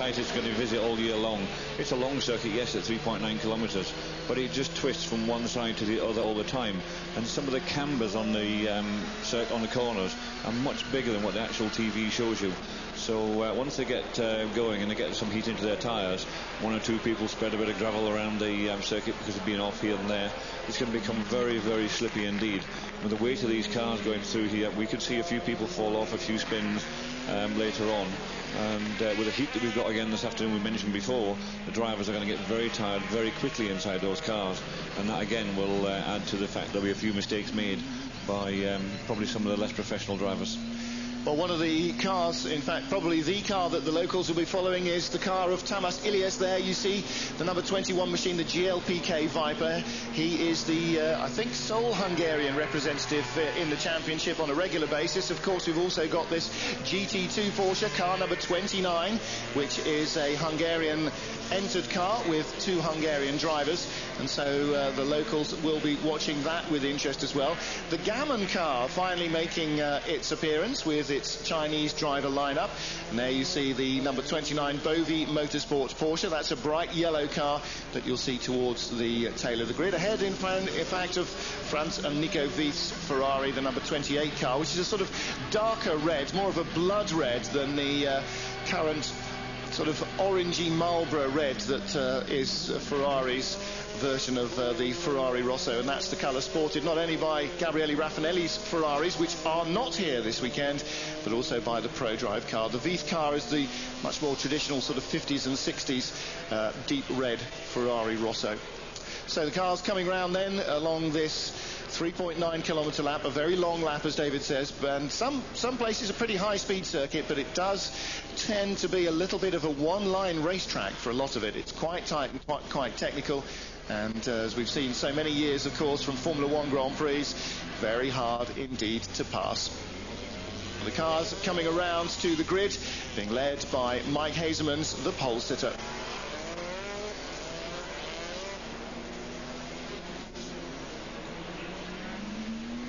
site it's going to visit all year long. It's a long circuit, yes, at 3.9 kilometers, but it just twists from one side to the other all the time. And some of the cambers on the on the corners are much bigger than what the actual TV shows you. So once they get going and they get some heat into their tyres, one or two people spread a bit of gravel around the circuit because of being off here and there. It's going to become very, very slippy indeed. With the weight of these cars going through here, we could see a few people fall off, a few spins later on. And with the heat that we've got again this afternoon, we mentioned before, the drivers are going to get very tired very quickly inside those cars. And that again will add to the fact there'll be a few mistakes made by probably some of the less professional drivers. Well, one of the cars, in fact, probably the car that the locals will be following is the car of Tamas Ilias. There you see the number 21 machine, the GLPK Viper. He is the, I think, sole Hungarian representative in the championship on a regular basis. Of course, we've also got this GT2 Porsche, car number 29, which is a Hungarian entered car with 2 Hungarian drivers. And so the locals will be watching that with interest as well. The Gammon car finally making its appearance with its Chinese driver lineup. And there you see the number 29 Bovi Motorsport Porsche. That's a bright yellow car that you'll see towards the tail of the grid. Ahead, in fact, of Franz and Nico Vieth's Ferrari, the number 28 car, which is a sort of darker red, more of a blood red than the current sort of orangey Marlboro red that is Ferrari's version of the Ferrari Rosso, and that's the colour sported not only by Gabriele Raffinelli's Ferraris, which are not here this weekend, but also by the ProDrive car. The Vieth car is the much more traditional sort of 50s and 60s deep red Ferrari Rosso. So the cars coming round then along this 3.9 kilometre lap, a very long lap, as David says, and some places a pretty high-speed circuit, but it does tend to be a little bit of a one-line racetrack for a lot of it. It's quite tight and quite technical, and as we've seen so many years, of course, from Formula One Grand Prix, very hard indeed to pass. The cars coming around to the grid, being led by Mike Hazemans, the pole sitter.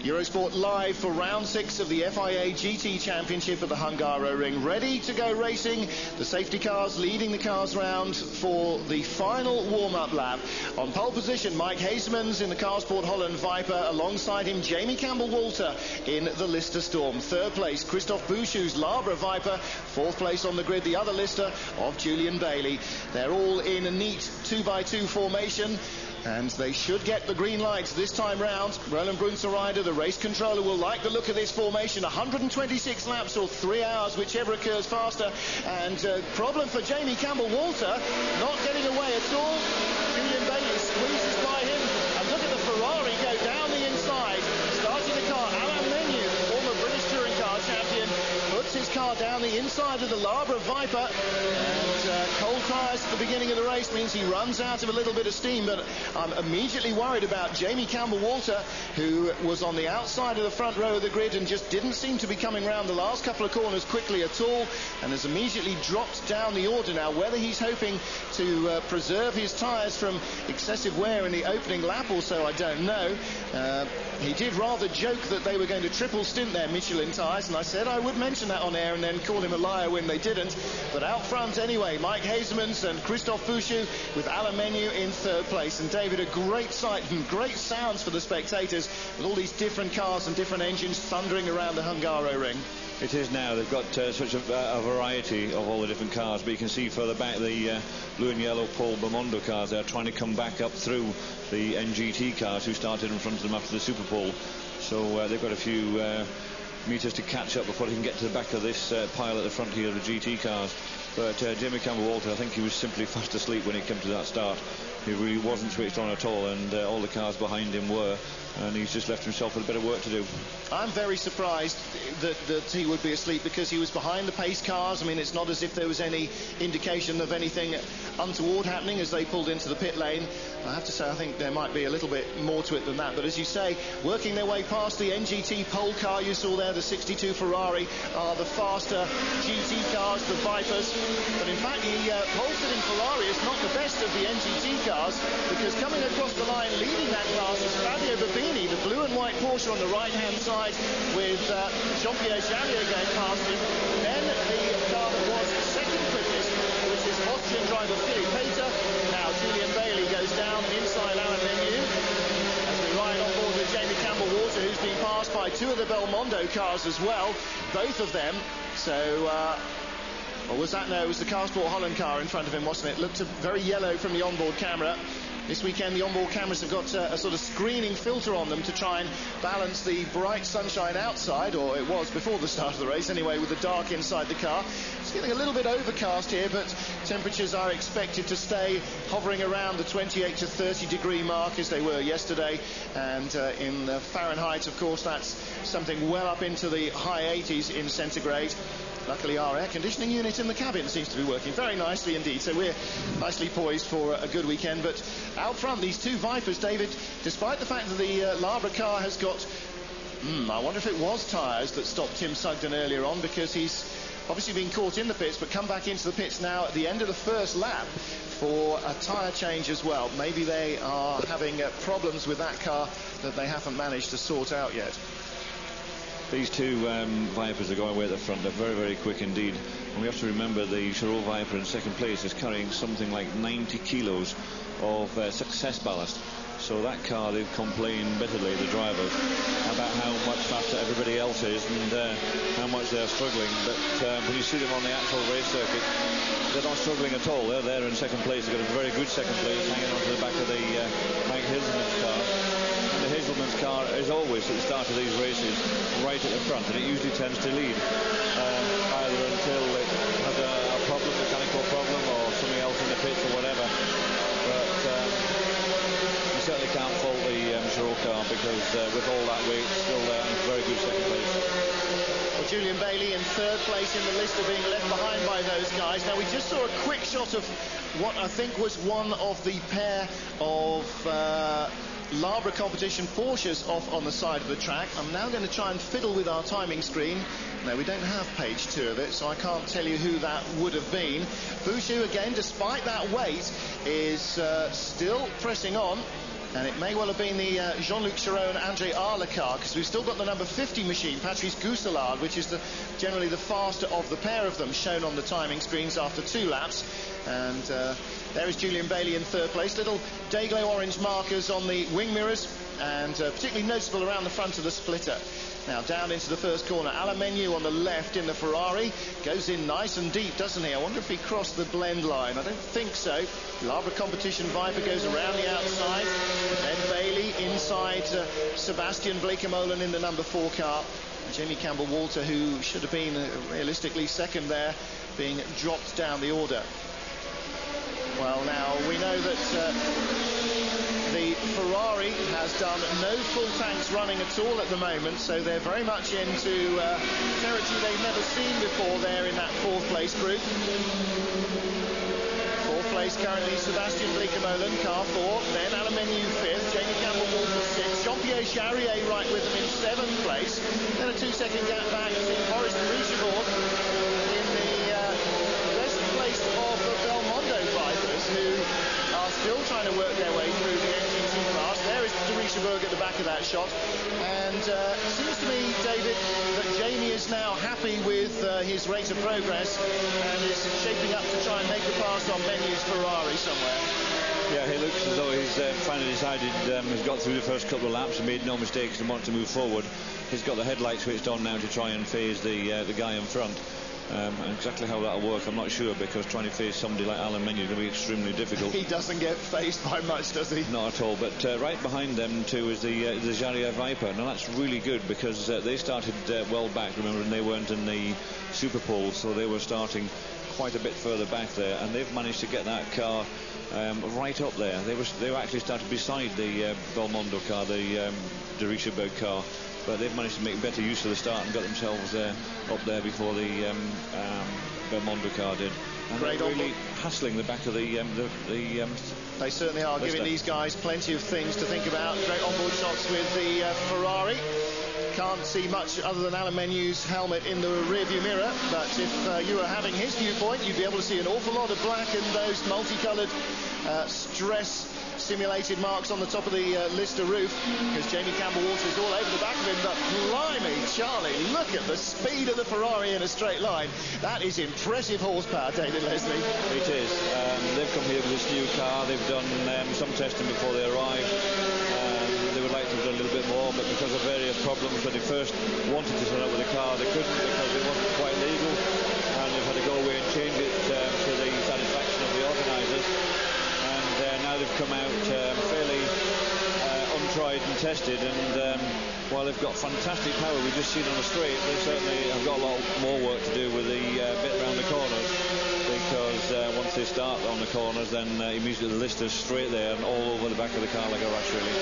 Eurosport live for round 6 of the FIA GT Championship at the Hungaroring. Ready to go racing. The safety cars leading the cars round for the final warm-up lap. On pole position, Mike Hazemans in the Carsport Holland Viper. Alongside him, Jamie Campbell-Walter in the Lister Storm. Third place, Christophe Bouchut's Labra Viper. Fourth place on the grid, the other Lister of Julian Bailey. They're all in a neat 2x2 formation, and they should get the green light this time round. Roland Brunserrider, the race controller, will like the look of this formation. 126 laps or 3 hours, whichever occurs faster. And problem for Jamie Campbell-Walter, not getting away at all. Julian Bailey squeezes by him. And look at the Ferrari go down the inside. Starting the car, Alain Menu, former British Touring Car champion, puts his car down the inside of the Labra Viper. And cold tyres at the beginning of the race means he runs out of a little bit of steam, but I'm immediately worried about Jamie Campbell-Walter, who was on the outside of the front row of the grid and just didn't seem to be coming round the last couple of corners quickly at all, and has immediately dropped down the order now. Whether he's hoping to preserve his tyres from excessive wear in the opening lap or so, I don't know. He did rather joke that they were going to triple stint their Michelin tyres, and I said I would mention that on air and then call him a liar when they didn't. But out front anyway, Mike Hazemans and Christophe Bouchut with Alain Menu in third place. And David, a great sight and great sounds for the spectators with all these different cars and different engines thundering around the Hungaroring. It is now. They've got such a variety of all the different cars, but you can see further back the blue and yellow Paul Belmondo cars. They're trying to come back up through the NGT cars who started in front of them after the Super Bowl. So they've got a few meters to catch up before they can get to the back of this pile at the front here of the GT cars. But Jamie Campbell-Walter, I think he was simply fast asleep when he came to that start. He really wasn't switched on at all, and all the cars behind him were, and he's just left himself with a bit of work to do. I'm very surprised that he would be asleep, because he was behind the pace cars. I mean, it's not as if there was any indication of anything untoward happening as they pulled into the pit lane. I have to say, I think there might be a little bit more to it than that. But as you say, working their way past the NGT pole car you saw there, the 62 Ferrari, are the faster GT cars, the Vipers. But in fact, the pole-sitting Ferrari is not the best of the NGT cars, because coming across the line leading that class is Fabio Babini, the blue and white Porsche on the right-hand side, with Jean-Pierre Jariot going past him. Then the car that was second quickest, which is two of the Belmondo cars as well, both of them. So, or was that? No, it was the Carsport Holland car in front of him, wasn't it? Looked very yellow from the onboard camera. This weekend, the onboard cameras have got a sort of screening filter on them to try and balance the bright sunshine outside, or it was before the start of the race anyway, with the dark inside the car. It's getting a little bit overcast here, but temperatures are expected to stay hovering around the 28 to 30 degree mark as they were yesterday. And in Fahrenheit, of course, that's something well up into the high 80s in centigrade. Luckily, our air conditioning unit in the cabin seems to be working very nicely indeed, so we're nicely poised for a good weekend. But out front, these two Vipers, David, despite the fact that the Labra car has got, I wonder if it was tyres that stopped Tim Sugden earlier on, because he's obviously been caught in the pits, but come back into the pits now at the end of the first lap for a tyre change as well. Maybe they are having problems with that car that they haven't managed to sort out yet. These two Vipers are going away at the front. They're very, very quick indeed. And we have to remember the Chirot Viper in second place is carrying something like 90 kilos of success ballast. So that car, they've complained bitterly, the drivers, about how much faster everybody else is and how much they're struggling. But when you see them on the actual race circuit, they're not struggling at all. They're there in second place. They've got a very good second place, hanging onto the back of the Mike Hilsman's car. And the Hazelman's car is always at the start of these races right at the front, and it usually tends to lead either until it has a problem, mechanical problem, or something else in the pits or whatever. But you certainly can't fault the Chirot car, because with all that weight, still there in very good second place. Well, Julian Bailey in third place in the list of being left behind by those guys. Now, we just saw a quick shot of what I think was one of the pair of Labra competition Porsches off on the side of the track. I'm now going to try and fiddle with our timing screen. No, we don't have page 2 of it, so I can't tell you who that would have been. BOUCHUT, again, despite that weight, is still pressing on. And it may well have been the Jean-Luc Chirot and André Arle car, because we've still got the number 50 machine, Patrice Gousselard, which is generally the faster of the pair of them, shown on the timing screens after 2 laps. And there is Julian Bailey in third place. Little day-glow orange markers on the wing mirrors, and particularly noticeable around the front of the splitter. Now down into the first corner, Alain Menu on the left in the Ferrari, goes in nice and deep, doesn't he? I wonder if he crossed the blend line. I don't think so. Labra competition Viper goes around the outside, then Bailey inside Sebastian Bleekemolen in the number 4 car. Jamie Campbell-Walter, who should have been realistically second there, being dropped down the order. Well, now we know that the Ferrari has done no full tanks running at all at the moment, so they're very much into territory they've never seen before there in that 4th place group. 4th place currently Sebastian Bleekemolen, car 4, then Alain Menu 5th, Jamie Campbell-Walter 6th, Jean-Pierre Charrier right with them in 7th place, then a 2-second gap back to Boris DERICHEBOURG in the best place of the Belmondo Vipers, who are still trying to work their way through the NGT class. There is DERICHEBOURG at the back of that shot, and it seems to me, David, that Jamie is now happy with his rate of progress and is shaping up to try and make a pass on Menu's Ferrari somewhere. Yeah, he looks as though he's finally decided he's got through the first couple of laps and made no mistakes and wants to move forward. He's got the headlights switched on now to try and phase the guy in front. And exactly how that'll work, I'm not sure, because trying to face somebody like Alain Menu is going to be extremely difficult. He doesn't get faced by much, does he? Not at all. But right behind them too is the Charrier Viper. Now that's really good, because they started well back, remember, and they weren't in the Super Pole, so they were starting quite a bit further back there, and they've managed to get that car right up there. They were actually started beside the Belmondo car, the DERICHEBOURG car. But they've managed to make better use of the start and got themselves up there before the Belmondo car did. And Great, really hassling the back of the they certainly are giving these guys plenty of things to think about. Great onboard shots with the Ferrari. Can't see much other than Alain Menu's helmet in the rearview mirror, but if you were having his viewpoint, you'd be able to see an awful lot of black and those multicoloured stress simulated marks on the top of the Lister roof, because Jamie Campbell-Walter is all over the back of him. But blimey, Charlie, look at the speed of the Ferrari in a straight line. That is impressive horsepower, David Leslie. It is. They've come here with this new car. They've done some testing before they arrived. They were would like to have done a little bit more, but because of various problems when they first wanted to turn up with the car, they couldn't because it wasn't quite legal, and they've had to go away and change it to the satisfaction of the organisers. And now they've come out fairly untried and tested, and while they've got fantastic power, we've just seen on the straight, they certainly have got a lot more work to do with the bit around the corners, because once they start on the corners, then immediately the listers straight there and all over the back of the car like a rush, really.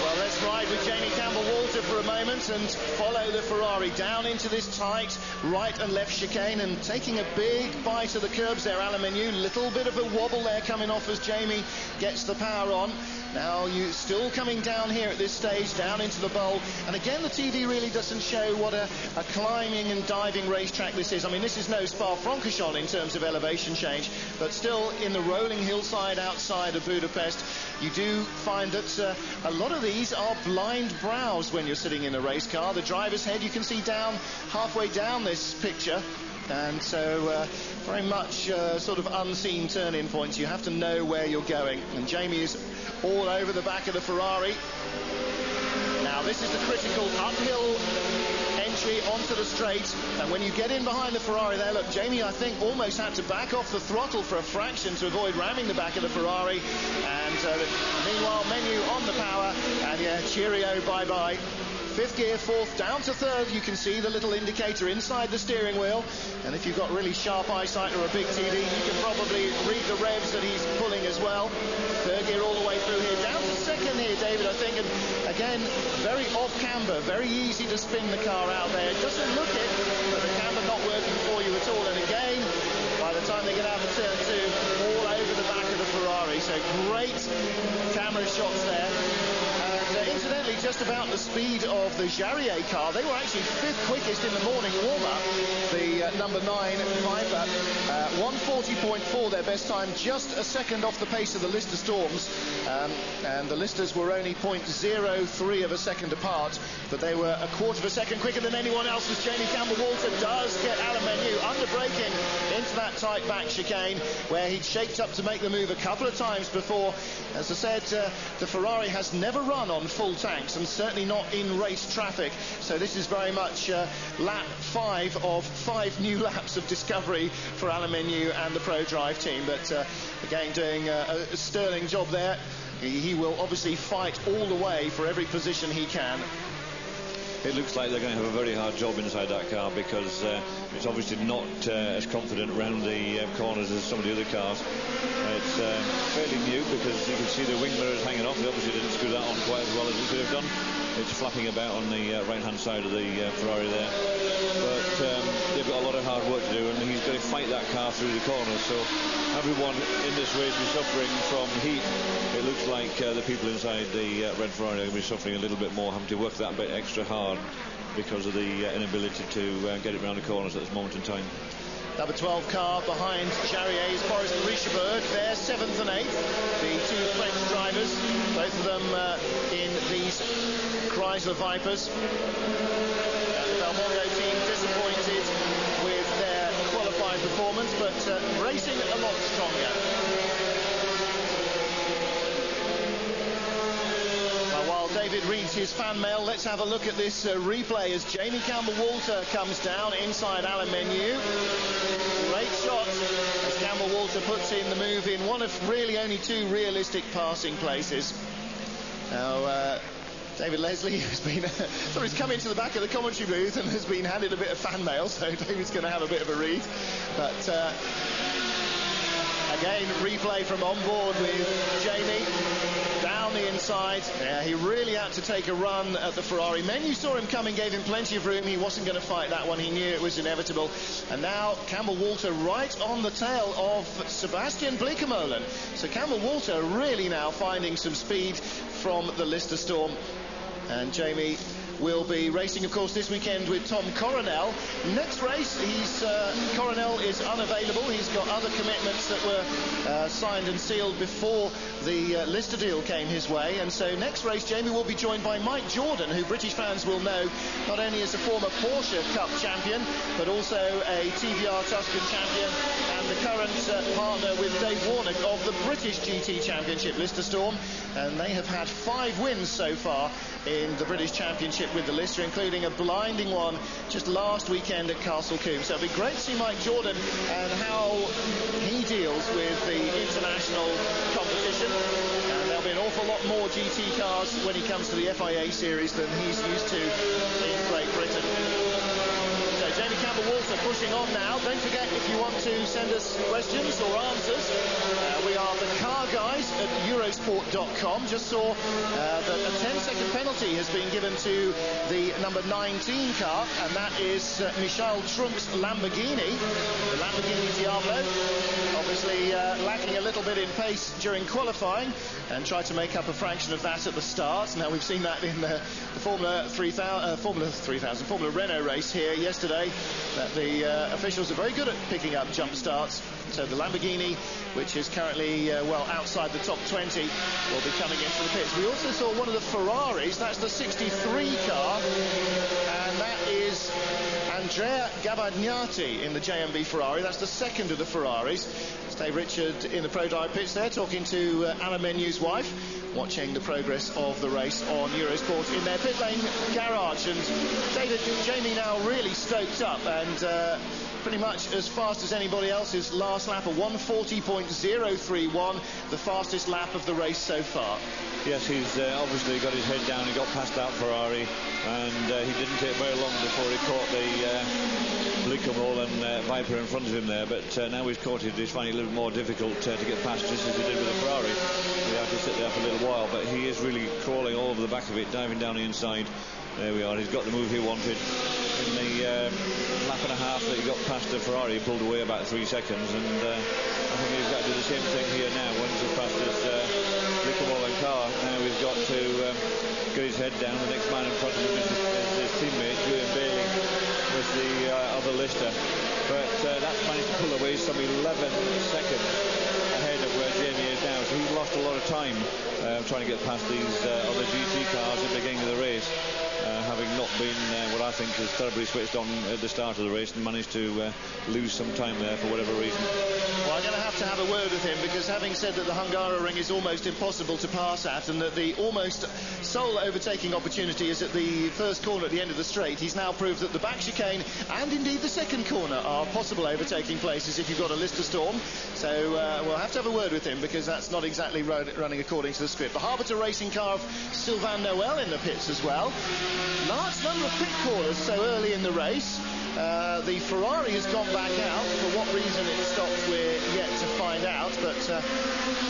Well, let's ride with Jamie Campbell-Walter for a moment and follow the Ferrari down into this tight right and left chicane, and taking a big bite of the curbs there, Alain Menu. Little bit of a wobble there coming off as Jamie gets the power on. Now you still coming down here at this stage, down into the bowl, and again the TV really doesn't show what a climbing and diving racetrack this is. I mean, this is no Spa-Francorchamps in terms of elevation change, but still in the rolling hillside outside of Budapest, you do find that a lot of these are blind brows when you're sitting in a race car. The driver's head you can see down halfway down this picture, and so very much sort of unseen turn-in points. You have to know where you're going, and Jamie is all over the back of the Ferrari. Now this is the critical uphill entry onto the straight, and when you get in behind the Ferrari there, look, Jamie I think almost had to back off the throttle for a fraction to avoid ramming the back of the Ferrari, and meanwhile Menu on the power, and yeah, cheerio, bye-bye. Fifth gear, fourth, down to third. You can see the little indicator inside the steering wheel, and if you've got really sharp eyesight or a big TV, you can probably read the revs that he's pulling as well. Third gear all the way through here, down to second here, David, I think, and again, very off camber, very easy to spin the car out there. It doesn't look it, but the camber not working for you at all, and again, by the time they get out of turn two, all over the back of the Ferrari, so great camera shots there. Incidentally, just about the speed of the Jarrier car. They were actually fifth quickest in the morning warm-up, the number 9 Viper. 1:40.4 their best time, just a second off the pace of the Lister Storms, and the Listers were only 0.03 of a second apart, but they were a quarter of a second quicker than anyone else. As Jamie Campbell-Walter does get Alain Menu under braking into that tight back chicane, where he'd shaped up to make the move a couple of times before. As I said, the Ferrari has never run on full tanks, and certainly not in race traffic, so this is very much lap 5 of 5 new laps of discovery for Alain Menu and the Pro Drive team, but again doing a sterling job there. He will obviously fight all the way for every position he can. It looks like they're going to have a very hard job inside that car, because it's obviously not as confident around the corners as some of the other cars. It's fairly new, because you can see the wing mirrors hanging off. They obviously didn't screw that on quite as well as it could have done. It's flapping about on the right-hand side of the Ferrari there. But they've got a lot of hard work to do, and he's going to fight that car through the corners. So everyone in this race is suffering from heat. It looks like the people inside the red Ferrari are going to be suffering a little bit more, having to work that bit extra hard because of the inability to get it around the corners at this moment in time. Number 12 car behind Jarrier's Boris DERICHEBOURG. They're 7th and 8th, the two French drivers, both of them in these Chrysler Vipers. And the Belmondo team disappointed with their qualifying performance, but racing a lot stronger. While David reads his fan mail, let's have a look at this replay as Jamie Campbell-Walter comes down inside Alain Menu. Great shot as Campbell-Walter puts in the move in one of really only 2 realistic passing places. Now, David Leslie has been he's come into the back of the commentary booth and has been handed a bit of fan mail, so David's going to have a bit of a read. But again, replay from on board with Jamie. Down the inside, he really had to take a run at the Ferrari. Menu saw him coming, gave him plenty of room. He wasn't going to fight that one. He knew it was inevitable. And now Campbell-Walter right on the tail of Sebastian Bleekemolen. So Campbell-Walter really now finding some speed from the Lister Storm. And Jamie will be racing, of course, this weekend with Tom Coronel. Next race, Coronel is unavailable. He's got other commitments that were signed and sealed before the Lister deal came his way. And so next race, Jamie will be joined by Mike Jordan, who British fans will know not only as a former Porsche Cup champion, but also a TVR Tuscan champion and the current partner with Dave Warnock of the British GT Championship, Lister Storm. And they have had 5 wins so far in the British Championship with the Lister, including a blinding one just last weekend at Castle Combe. So it'll be great to see Mike Jordan and how he deals with the international competition. And there'll be an awful lot more GT cars when he comes to the FIA series than he's used to in Great Britain. So Jamie Campbell-Walter pushing on now. Don't forget, if you want to send us questions or answers, we are the car guys at Eurosport.com. Just saw that a 10-second penalty has been given to the number 19 car, and that is Michael Trunk's Lamborghini, the Lamborghini Diablo. Obviously lacking a little bit in pace during qualifying, and tried to make up a fraction of that at the start. Now we've seen that in the Formula Renault race here yesterday, that the officials are very good at picking up jump starts. So the Lamborghini, which is currently well outside the top 20, will be coming into the pits. We also saw one of the Ferraris, that's the 63 car, and that is Andrea Gavagnati in the JMB Ferrari. That's the second of the Ferraris. It's Dave Richard in the Pro Dive pits there, talking to Alain Menu's wife, watching the progress of the race on Eurosport in their pit lane garage. And David, Jamie now really stoked up, and pretty much as fast as anybody else's last lap, a 140.031, the fastest lap of the race so far. Yes, he's obviously got his head down. He got past that Ferrari, and he didn't take very long before he caught the Blichamol and Viper in front of him there. But now he's caught it, he's finding it a little more difficult to get past, just as he did with the Ferrari. He had to sit there for a little while, but he is really crawling all over the back of it, diving down the inside. There we are. He's got the move he wanted. In the lap and a half that he got past the Ferrari, he pulled away about 3 seconds, and I think he's got to do the same thing here now when he's past his Blichamol car. Now he's got to get his head down. The next man in front of him is his teammate Julian Bailey with the other Lister, but that's managed to pull away some 11 seconds ahead of where Jamie is now. So he's lost a lot of time trying to get past these other GT cars at the beginning of the race, having not been what I think is terribly switched on at the start of the race, and managed to lose some time there for whatever reason. Well, I'm going to have a word with him, because having said that the Hungaroring is almost impossible to pass at, and that the almost sole overtaking opportunity is at the first corner at the end of the straight, he's now proved that the back chicane and indeed the second corner are possible overtaking places if you've got a Lister Storm. So we'll have to have a word with him, because that's not exactly running according to the script. The Harbinger Racing car of Sylvain Noël in the pits as well. Large number of pit callers so early in the race. The Ferrari has gone back out. For what reason it stopped, we're yet to find out. But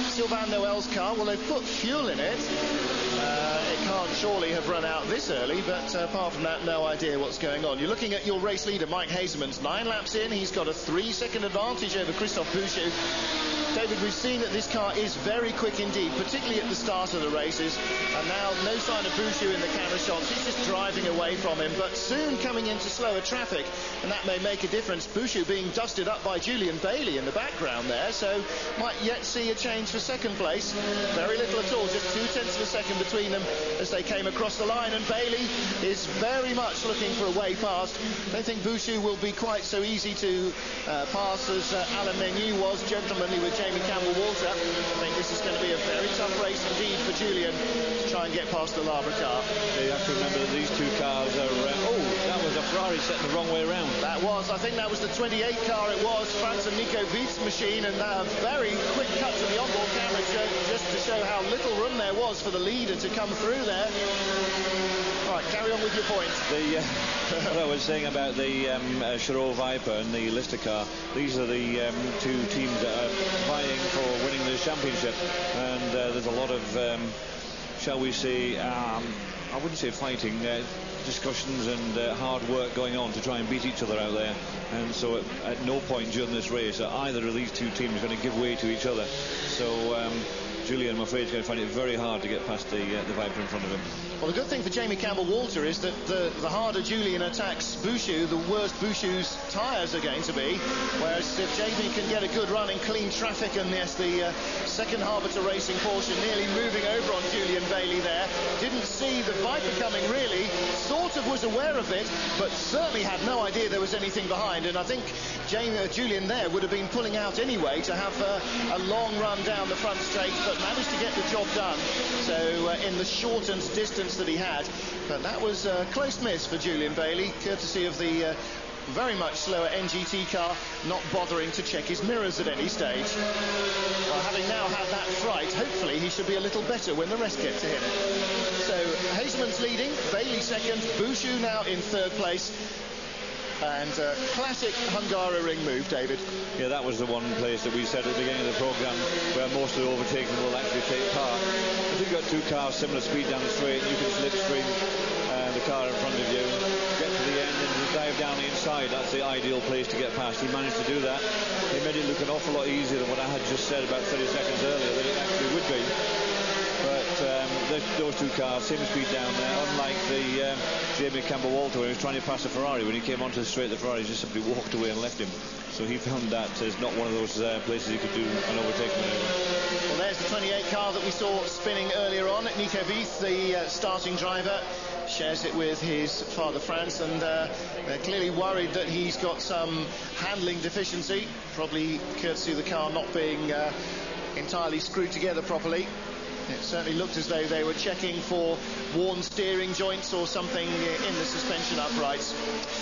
Sylvain Noël's car, well, they've put fuel in it. It can't surely have run out this early, but apart from that, no idea what's going on. You're looking at your race leader, Mike Hazelman's 9 laps in. He's got a 3-second advantage over Christophe BOUCHUT. David, we've seen that this car is very quick indeed, particularly at the start of the races, and now no sign of BOUCHUT in the camera shots. He's just driving away from him, but soon coming into slower traffic, and that may make a difference. BOUCHUT being dusted up by Julian Bailey in the background there, so might yet see a change for second place. Very little at all, just 0.2 of a second between them as they came across the line, and Bailey is very much looking for a way past. I don't think BOUCHUT will be quite so easy to pass as Alain Menu was, gentlemanly with Jamie Campbell-Walter. I think this is going to be a very tough race indeed for Julian to try and get past the Labra car. You have to remember that these two cars are... oh, that was a Ferrari set the wrong way around. That was, I think that was the 28 car it was, Franz and Nico Wiet's machine, and a very quick cut to the onboard camera just to show how little room there was for the leader to come through there. All right, carry on with your point. What I was saying about the Chirot Viper and the Lister car, these are the two teams that are vying for winning the championship, and there's a lot of, shall we say, I wouldn't say fighting, discussions and hard work going on to try and beat each other out there. And so at no point during this race are either of these two teams going to give way to each other. So Julian, I'm afraid, is going to find it very hard to get past the Viper in front of him. Well, the good thing for Jamie Campbell-Walter is that the harder Julian attacks BOUCHUT, the worse BOUCHUT's tyres are going to be. Whereas if Jamie can get a good run in clean traffic, and yes, the second Harbinger Racing Porsche nearly moving over on Julian Bailey there. Didn't see the Viper coming really, sort of was aware of it, but certainly had no idea there was anything behind. And I think Julian there would have been pulling out anyway to have a long run down the front straight, but managed to get the job done. So in the shortened distance that he had, but that was a close miss for Julian Bailey, courtesy of the very much slower NGT car not bothering to check his mirrors at any stage. Well, having now had that fright, hopefully he should be a little better when the rest get to him. So Hazeman's leading, Bailey second, BOUCHUT now in third place. And classic Hungaroring move, David. Yeah, that was the one place that we said at the beginning of the programme where most of the overtaking will actually take part. If you've got two cars similar speed down the straight, you can slipstream the car in front of you, get to the end and dive down the inside. That's the ideal place to get past. He managed to do that. He made it look an awful lot easier than what I had just said about 30 seconds earlier that it actually would be. But those two cars, same speed down there, unlike the Jamie Campbell-Walter when he was trying to pass the Ferrari. When he came onto the straight, the Ferrari just simply walked away and left him. So he found that is not one of those places he could do an overtaking maneuver. Well, there's the 28 car that we saw spinning earlier on. Nico Wieth, the starting driver, shares it with his father France, and they're clearly worried that he's got some handling deficiency, probably courtesy of the car not being entirely screwed together properly. It certainly looked as though they were checking for worn steering joints or something in the suspension uprights.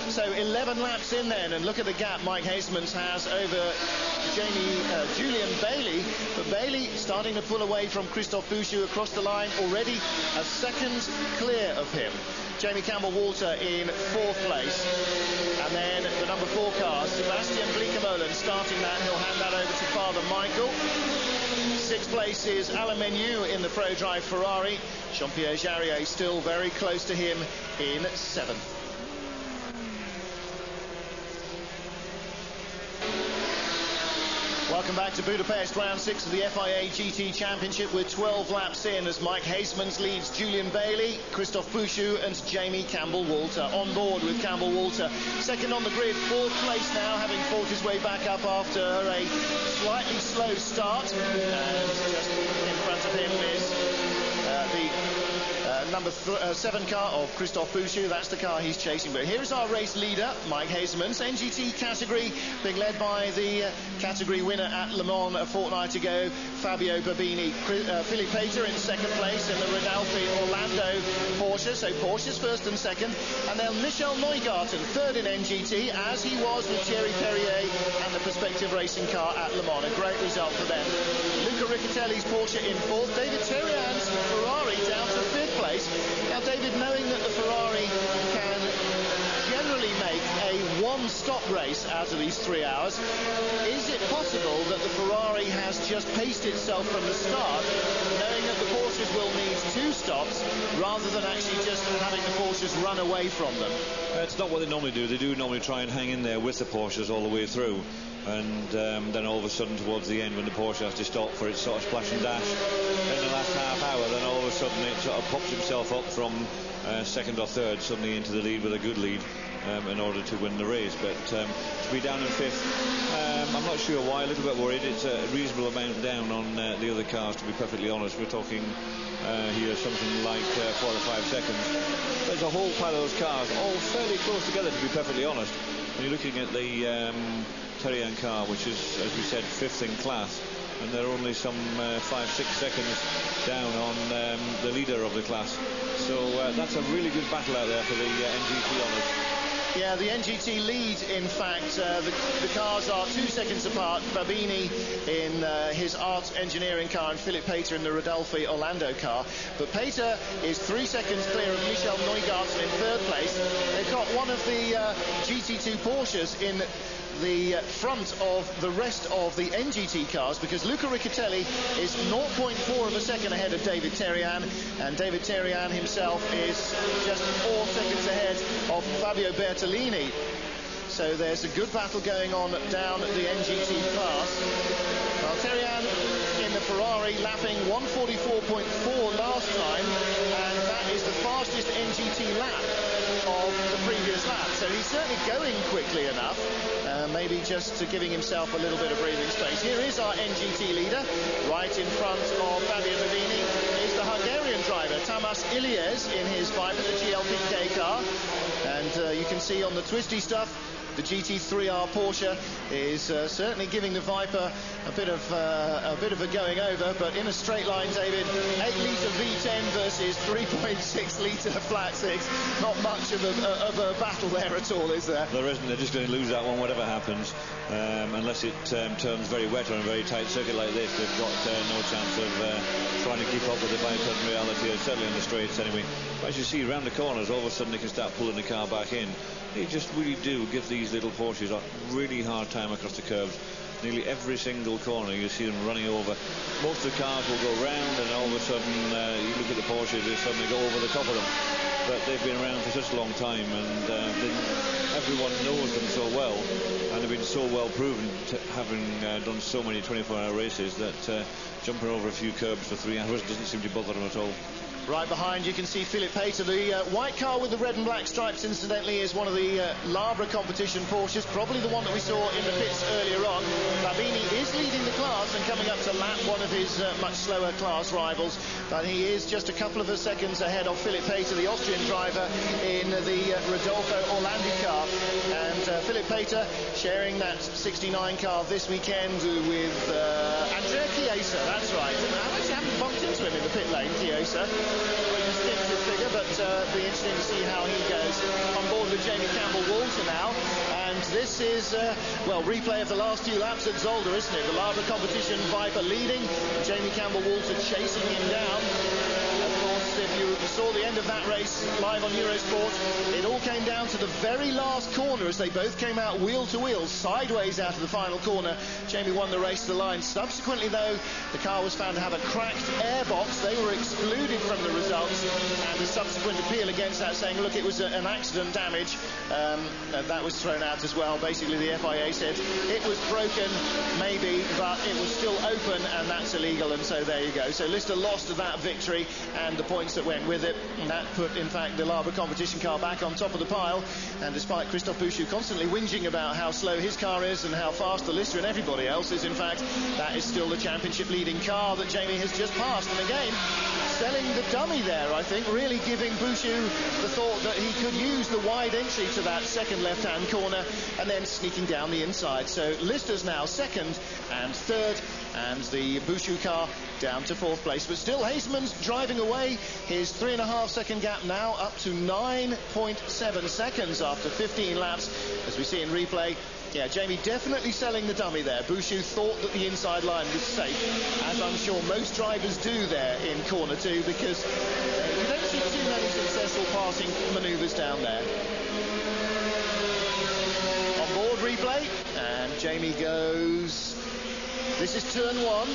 So 11 laps in then, and look at the gap Mike Hazeman's has over Julian Bailey. But Bailey starting to pull away from Christophe BOUCHUT across the line, already a second clear of him. Jamie Campbell-Walter in fourth place. And then the number 4 car, Sebastian Bleekemolen, starting that. He'll hand that over to Father Michael. Sixth place is Alain Menu in the Pro Drive Ferrari. Jean-Pierre Jarier still very close to him in 7th. Welcome back to Budapest, round 6 of the FIA GT Championship. We're 12 laps in as Mike Hazeman leads Julian Bailey, Christophe BOUCHUT and Jamie Campbell-Walter. On board with Campbell-Walter. Second on the grid, fourth place now, having fought his way back up after a slightly slow start. And just in front of him is the number 7 car of Christophe BOUCHUT. That's the car he's chasing. But here's our race leader, Mike Hazeman. NGT category being led by the category winner at Le Mans a fortnight ago, Fabio Babini. Philippe Pater in second place in the Rodolphe Orlando Porsche. So Porsche's first and second. And then Michel Neugarten third in NGT, as he was with Thierry Perrier and the Perspective Racing car at Le Mans. A great result for them. Luca Riccatelli's Porsche in fourth. David Terrian's Ferrari down to fifth place. Now, David, knowing that the Ferrari can generally make a one-stop race out of these 3 hours, is it possible that the Ferrari has just paced itself from the start, knowing that the Porsches will need 2 stops rather than actually just having the Porsches run away from them? It's not what they normally do. They do normally try and hang in there with the Porsches all the way through. And then all of a sudden towards the end, when the Porsche has to stop for its sort of splash and dash in the last half hour, then all of a sudden it sort of pops himself up from second or third suddenly into the lead with a good lead in order to win the race. But to be down in fifth, I'm not sure why. A little bit worried. It's a reasonable amount down on the other cars, to be perfectly honest. We're talking here something like 4 or 5 seconds. There's a whole pile of those cars all fairly close together, to be perfectly honest. When you're looking at the Terrian car, which is, as we said, 5th in class, and they're only some 5-6 seconds down on the leader of the class. So that's a really good battle out there for the NGT honours. Yeah, the NGT lead, in fact, the cars are 2 seconds apart. Babini in his Art Engineering car and Philippe Pater in the Rodolphe Orlando car. But Pater is 3 seconds clear of Michel Neugarten in third place. They've got one of the GT2 Porsches in the front of the rest of the NGT cars, because Luca Riccatelli is 0.4 of a second ahead of David Terrian, and David Terrian himself is just 4 seconds ahead of Fabio Bertolini. So there's a good battle going on down the NGT class. Well, Terrian in the Ferrari Ferrari lapping 144.4 last time, and that is the fastest NGT lap of the previous lap. So he's certainly going quickly enough, maybe just giving himself a little bit of breathing space. Here is our NGT leader, right in front of Fabio Navini is the Hungarian driver, Tamás Ilyes, in his Viper, the GLPK car. And you can see on the twisty stuff, the GT3R Porsche is certainly giving the Viper a bit of a going over, but in a straight line, David, 8-litre V10 versus 3.6-litre flat six. Not much of a battle there at all, is there? There isn't. They're just going to lose that one, whatever happens, unless it turns very wet on a very tight circuit like this. They've got no chance of trying to keep up with the Viper in reality, certainly on the straights anyway. But as you see, around the corners, all of a sudden they can start pulling the car back in. They just really do give these little Porsches a really hard time across the curves. Nearly every single corner you see them running over. Most of the cars will go round, and all of a sudden you look at the Porsches, they suddenly go over the top of them. But they've been around for such a long time, and everyone knows them so well, and they've been so well proven, having done so many 24-hour races, that jumping over a few curbs for 3 hours doesn't seem to bother them at all. Right behind you can see Philippe Pater. The white car with the red and black stripes, incidentally, is one of the Labra competition Porsches, probably the one that we saw in the pits earlier on. Fabini is leading the class and coming up to lap one of his much slower class rivals, but he is just a couple of seconds ahead of Philippe Pater, the Austrian driver, in the Rodolfo Orlandi car. And Philippe Pater sharing that 69 car this weekend with Andrea Chiesa. That's right. I actually haven't bumped into him in the pit lane, Chiesa. Distinctive figure, but be interesting to see how he goes. On board with Jamie Campbell-Walter now, and this is well, replay of the last few laps at Zolder, isn't it? The Labra competition, Viper leading, Jamie Campbell-Walter chasing him down. Of course, if you saw the end of that race live on Eurosport, it all came down to the very last corner as they both came out wheel to wheel, sideways out of the final corner. Jamie won the race to the line. Subsequently, though, the car was found to have a cracked airbox. They were excluded from the results, and a subsequent appeal against that, saying, look, it was an accident damage. That was thrown out as well. Basically, the FIA said it was broken, maybe, but it was still open, and that's illegal, and so there you go. So Lister lost that victory and the points that went with it, and that put, in fact, the Labra competition car back on top of the pile. And despite Christophe Bouchut constantly whinging about how slow his car is and how fast the Lister and everybody else is, in fact, that is still the championship leading car that Jamie has just passed. And again, selling the dummy there, I think, really giving Bouchut the thought that he could use the wide entry to that second left-hand corner and then sneaking down the inside. So Lister's now second and third, and the Bouchut car down to fourth place. But still, Haseman's driving away. His 3.5 second gap now up to 9.7 seconds after 15 laps, as we see in replay. Yeah, Jamie definitely selling the dummy there. Bouchut thought that the inside line was safe, as I'm sure most drivers do there in corner two, because you don't see too many successful passing manoeuvres down there. On board replay, and Jamie goes. This is turn one.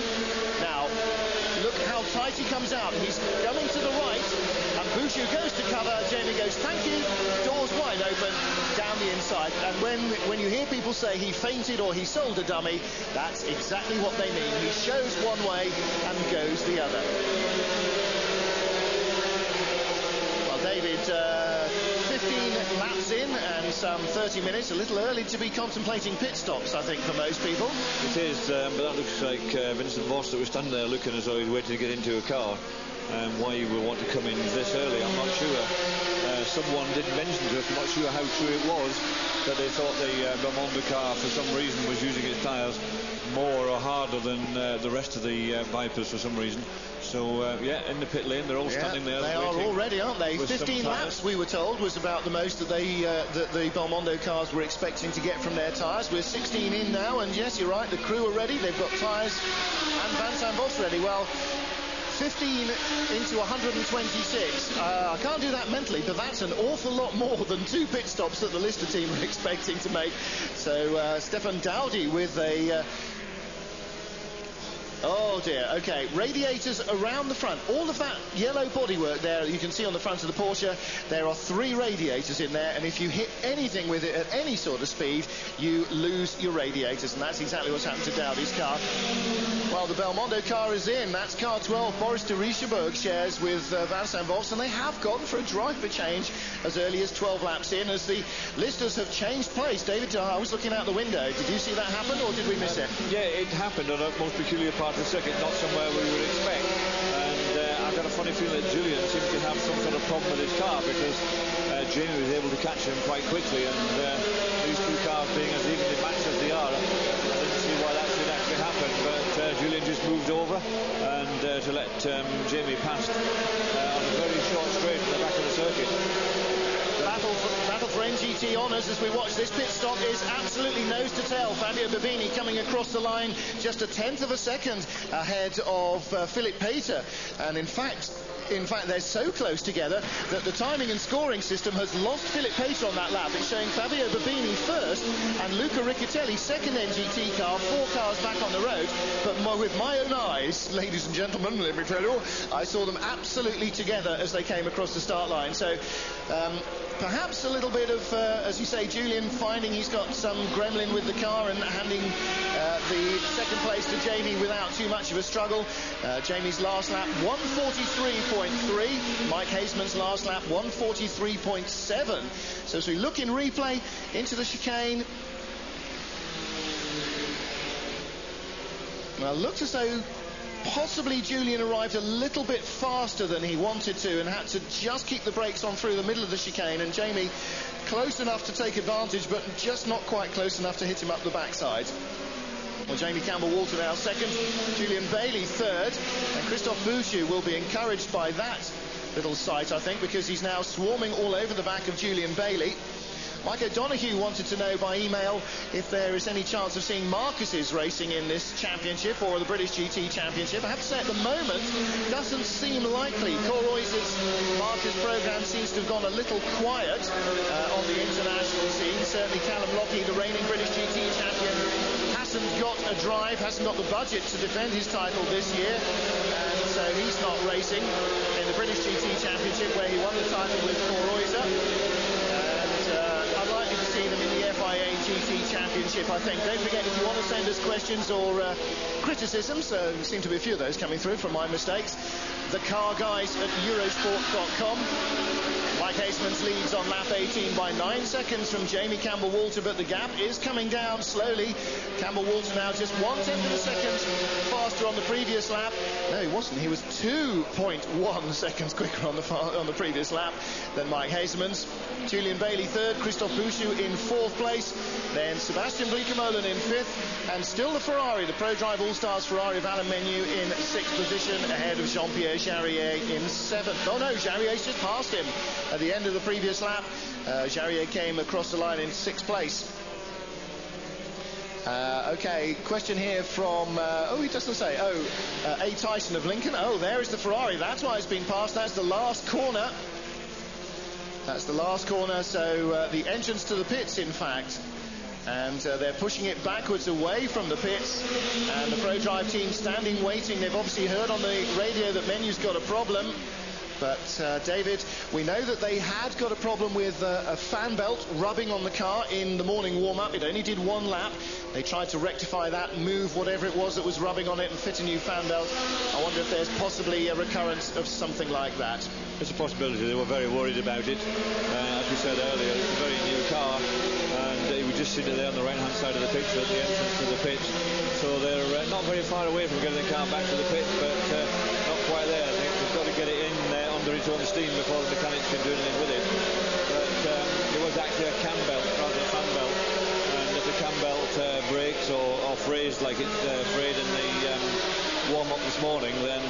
Now, look how tight he comes out. He's coming to the right, and Bouchut goes to cover. Jamie goes, thank you. Doors wide open, down the inside. And when you hear people say he fainted or he sold a dummy, that's exactly what they mean. He shows one way and goes the other. Well, David, 15 laps in and some 30 minutes, a little early to be contemplating pit stops, I think, for most people. It is, but that looks like Vincent Voss that was standing there looking as though he's waiting to get into a car. Why you would want to come in this early, I'm not sure. Someone did mention to us, I'm not sure how true it was, that they thought the Belmondo car for some reason was using its tyres more or harder than the rest of the Vipers for some reason. So yeah, in the pit lane, they're all standing there. They are already, aren't they? 15 laps, we were told, was about the most that the Belmondo cars were expecting to get from their tyres. We're 16 in now, and yes, you're right, the crew are ready. They've got tyres and Vincent Voss ready. Well, 15 into 126. I can't do that mentally, but that's an awful lot more than 2 pit stops that the Lister team were expecting to make. So Stefan Dowdy with a... oh dear, okay, radiators around the front. All of that yellow bodywork there you can see on the front of the Porsche. There are 3 radiators in there, and if you hit anything with it at any sort of speed, you lose your radiators, and that's exactly what's happened to Dowdy's car. Well, the Belmondo car is in. That's car 12. Boris DERICHEBOURG shares with Vincent Vos, and they have gone for a driver change as early as 12 laps in, as the listers have changed place. David, I was looking out the window. Did you see that happen, or did we miss it? Yeah, it happened on a most peculiar part of the circuit, not somewhere we would expect. And I've got a funny feeling that Julian seems to have some sort of problem with his car, because Jamie was able to catch him quite quickly, and these two cars being as evenly matched as they are, I didn't see why that should actually happen, but Julian just moved over and to let Jamie pass on a very short straight at the back of the circuit. Battle for NGT honours as we watch this pit stop is absolutely nose to tail. Fabio Bobini coming across the line just a tenth of a second ahead of Philip Pater, and in fact they're so close together that the timing and scoring system has lost Philip Pater on that lap. It's showing Fabio Bobini first and Luca Riccitelli second NGT car, 4 cars back on the road. But with my own eyes, ladies and gentlemen, let me tell you, I saw them absolutely together as they came across the start line. So perhaps a little bit of, as you say, Julian finding he's got some gremlin with the car and handing the second place to Jamie without too much of a struggle. Jamie's last lap 1:43.3, Mike Haseman's last lap 1:43.7. So as we look in replay into the chicane, well, it looks as though possibly Julian arrived a little bit faster than he wanted to and had to just keep the brakes on through the middle of the chicane, and Jamie close enough to take advantage but just not quite close enough to hit him up the backside. Well, Jamie Campbell-Walter now second, Julian Bailey third, and Christophe BOUCHUT will be encouraged by that little sight, I think, because he's now swarming all over the back of Julian Bailey. Mike O'Donoghue wanted to know by email if there is any chance of seeing Marcus's racing in this championship or the British GT Championship. I have to say at the moment doesn't seem likely. Corroy's Marcus programme seems to have gone a little quiet on the international scene. Certainly Callum Lockie, the reigning British GT champion, hasn't got a drive, hasn't got the budget to defend his title this year, and so he's not racing in the British GT Championship where he won the title with Corroy's. Unlikely to see them in the FIA GT Championship, I think. Don't forget, if you want to send us questions or criticisms, there seem to be a few of those coming through from my mistakes, the car guys at Eurosport.com. Mike Haseman's leads on lap 18 by 9 seconds from Jamie Campbell-Walter, but the gap is coming down slowly. Campbell-Walter now just 1/10 of a second faster on the previous lap. No, he wasn't. He was 2.1 seconds quicker on the previous lap than Mike Haseman's. Julian Bailey third, Christophe BOUCHUT in 4th place, then Sebastian Bleekemolen in 5th, and still the Ferrari, the Pro-Drive All-Stars Ferrari of Alain Menu in 6th position, ahead of Jean-Pierre Jarier in 7th. Oh no, Jarier's just passed him at the end of the previous lap. Jarier came across the line in 6th place. Okay, question here from, he doesn't say, A. Tyson of Lincoln. Oh, there is the Ferrari, that's why it's been passed. That's the last corner. That's the last corner, so the entrance to the pits, in fact. And they're pushing it backwards away from the pits, and the Pro-Drive team standing waiting. They've obviously heard on the radio that Menu's got a problem. But David, we know that they had got a problem with a fan belt rubbing on the car in the morning warm-up. It only did 1 lap. They tried to rectify that, move whatever it was that was rubbing on it and fit a new fan belt. I wonder if there's possibly a recurrence of something like that. It's a possibility. They were very worried about it. As we said earlier, it's a very new car, and we just see it there on the right-hand side of the picture at the entrance to the pit. So they're not very far away from getting the car back to the pit, but not quite there. I think they've got to get it in under its own steam before the mechanics can do anything with it. But there was actually a cam belt rather than a fan belt, and if the cam belt breaks or frays like it frayed in the warm-up this morning, then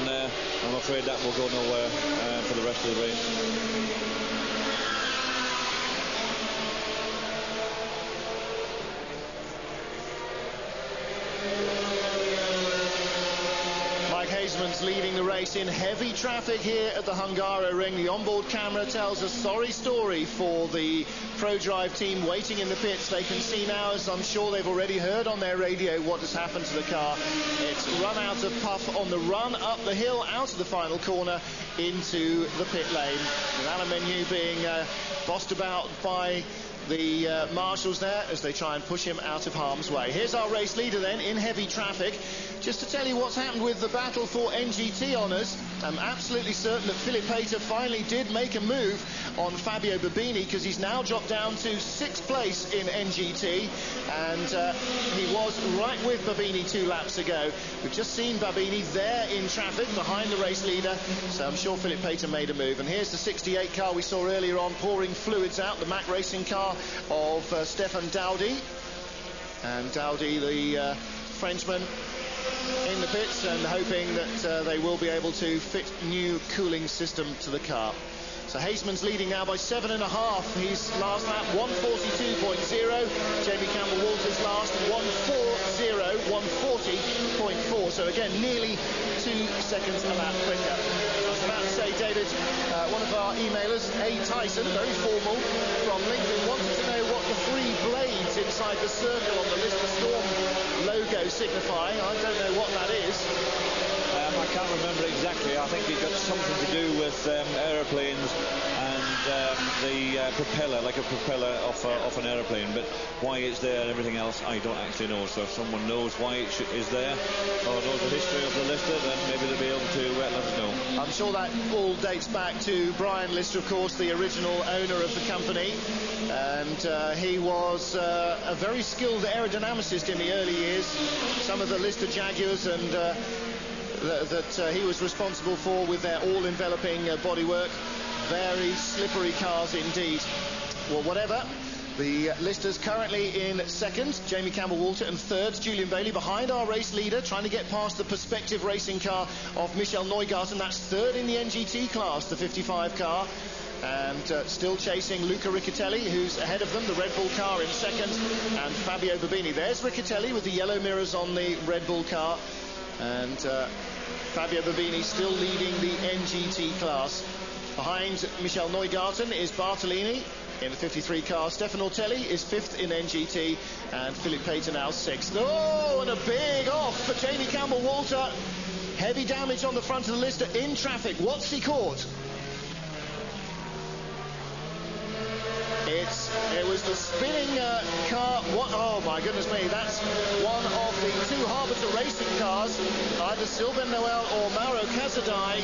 I'm afraid that will go nowhere for the rest of the race. Haseman's leading the race in heavy traffic here at the Hungaroring. The onboard camera tells a sorry story for the Pro-Drive team waiting in the pits. They can see now, as I'm sure they've already heard on their radio, what has happened to the car. It's run out of puff on the run up the hill out of the final corner into the pit lane. With Alain Menu being bossed about by the marshals there as they try and push him out of harm's way. Here's our race leader then in heavy traffic. Just to tell you what's happened with the battle for NGT honours, I'm absolutely certain that Philip Pater finally did make a move on Fabio Babini, because he's now dropped down to 6th place in NGT, and he was right with Babini 2 laps ago. We've just seen Babini there in traffic behind the race leader, so I'm sure Philip Pater made a move. And here's the 68 car we saw earlier on pouring fluids out, the Mack Racing car of Stefan Daudi. And Daudi, the Frenchman, in the pits and hoping that they will be able to fit new cooling system to the car. So Haseman's leading now by 7.5. His last lap 1:42.0. Jamie Campbell-Walter's last 1:40, 1:40.4. So again, nearly 2 seconds a lap quicker. I was about to say, David, one of our emailers, A. Tyson, very formal, from Lincoln, wanted to know what the 3 blades inside the circle on the Lister Storm logo signify. I don't know what that is. I can't remember exactly. I think it got something to do with aeroplanes and the propeller, like a propeller off an aeroplane. But why it's there and everything else, I don't actually know. So if someone knows why it is there or knows the history of the Lister, then maybe they'll be able to let us know. I'm sure that all dates back to Brian Lister, of course, the original owner of the company. And he was a very skilled aerodynamicist in the early years. Some of the Lister Jaguars and that he was responsible for with their all-enveloping bodywork. Very slippery cars indeed. Well, whatever. The Lister's currently in 2nd, Jamie Campbell-Walter, and 3rd, Julian Bailey, behind our race leader, trying to get past the Perspective Racing car of Michel Neugarten. That's 3rd in the NGT class, the 55 car. And still chasing Luca Riccitelli, who's ahead of them, the Red Bull car in 2nd, and Fabio Babini. There's Riccitelli with the yellow mirrors on the Red Bull car. And Fabio Babini still leading the NGT class. Behind Michel Neugarten is Bartolini in the 53 car. Stefan Ortelli is 5th in NGT, and Philip Pater now 6th. Oh, and a big off for Jamie Campbell-Walter. Heavy damage on the front of the Lister in traffic. What's he caught? It was the spinning car. What? Oh my goodness me! That's one of the 2 Harbinger Racing cars, either Sylvain Noël or Mauro CASADEI,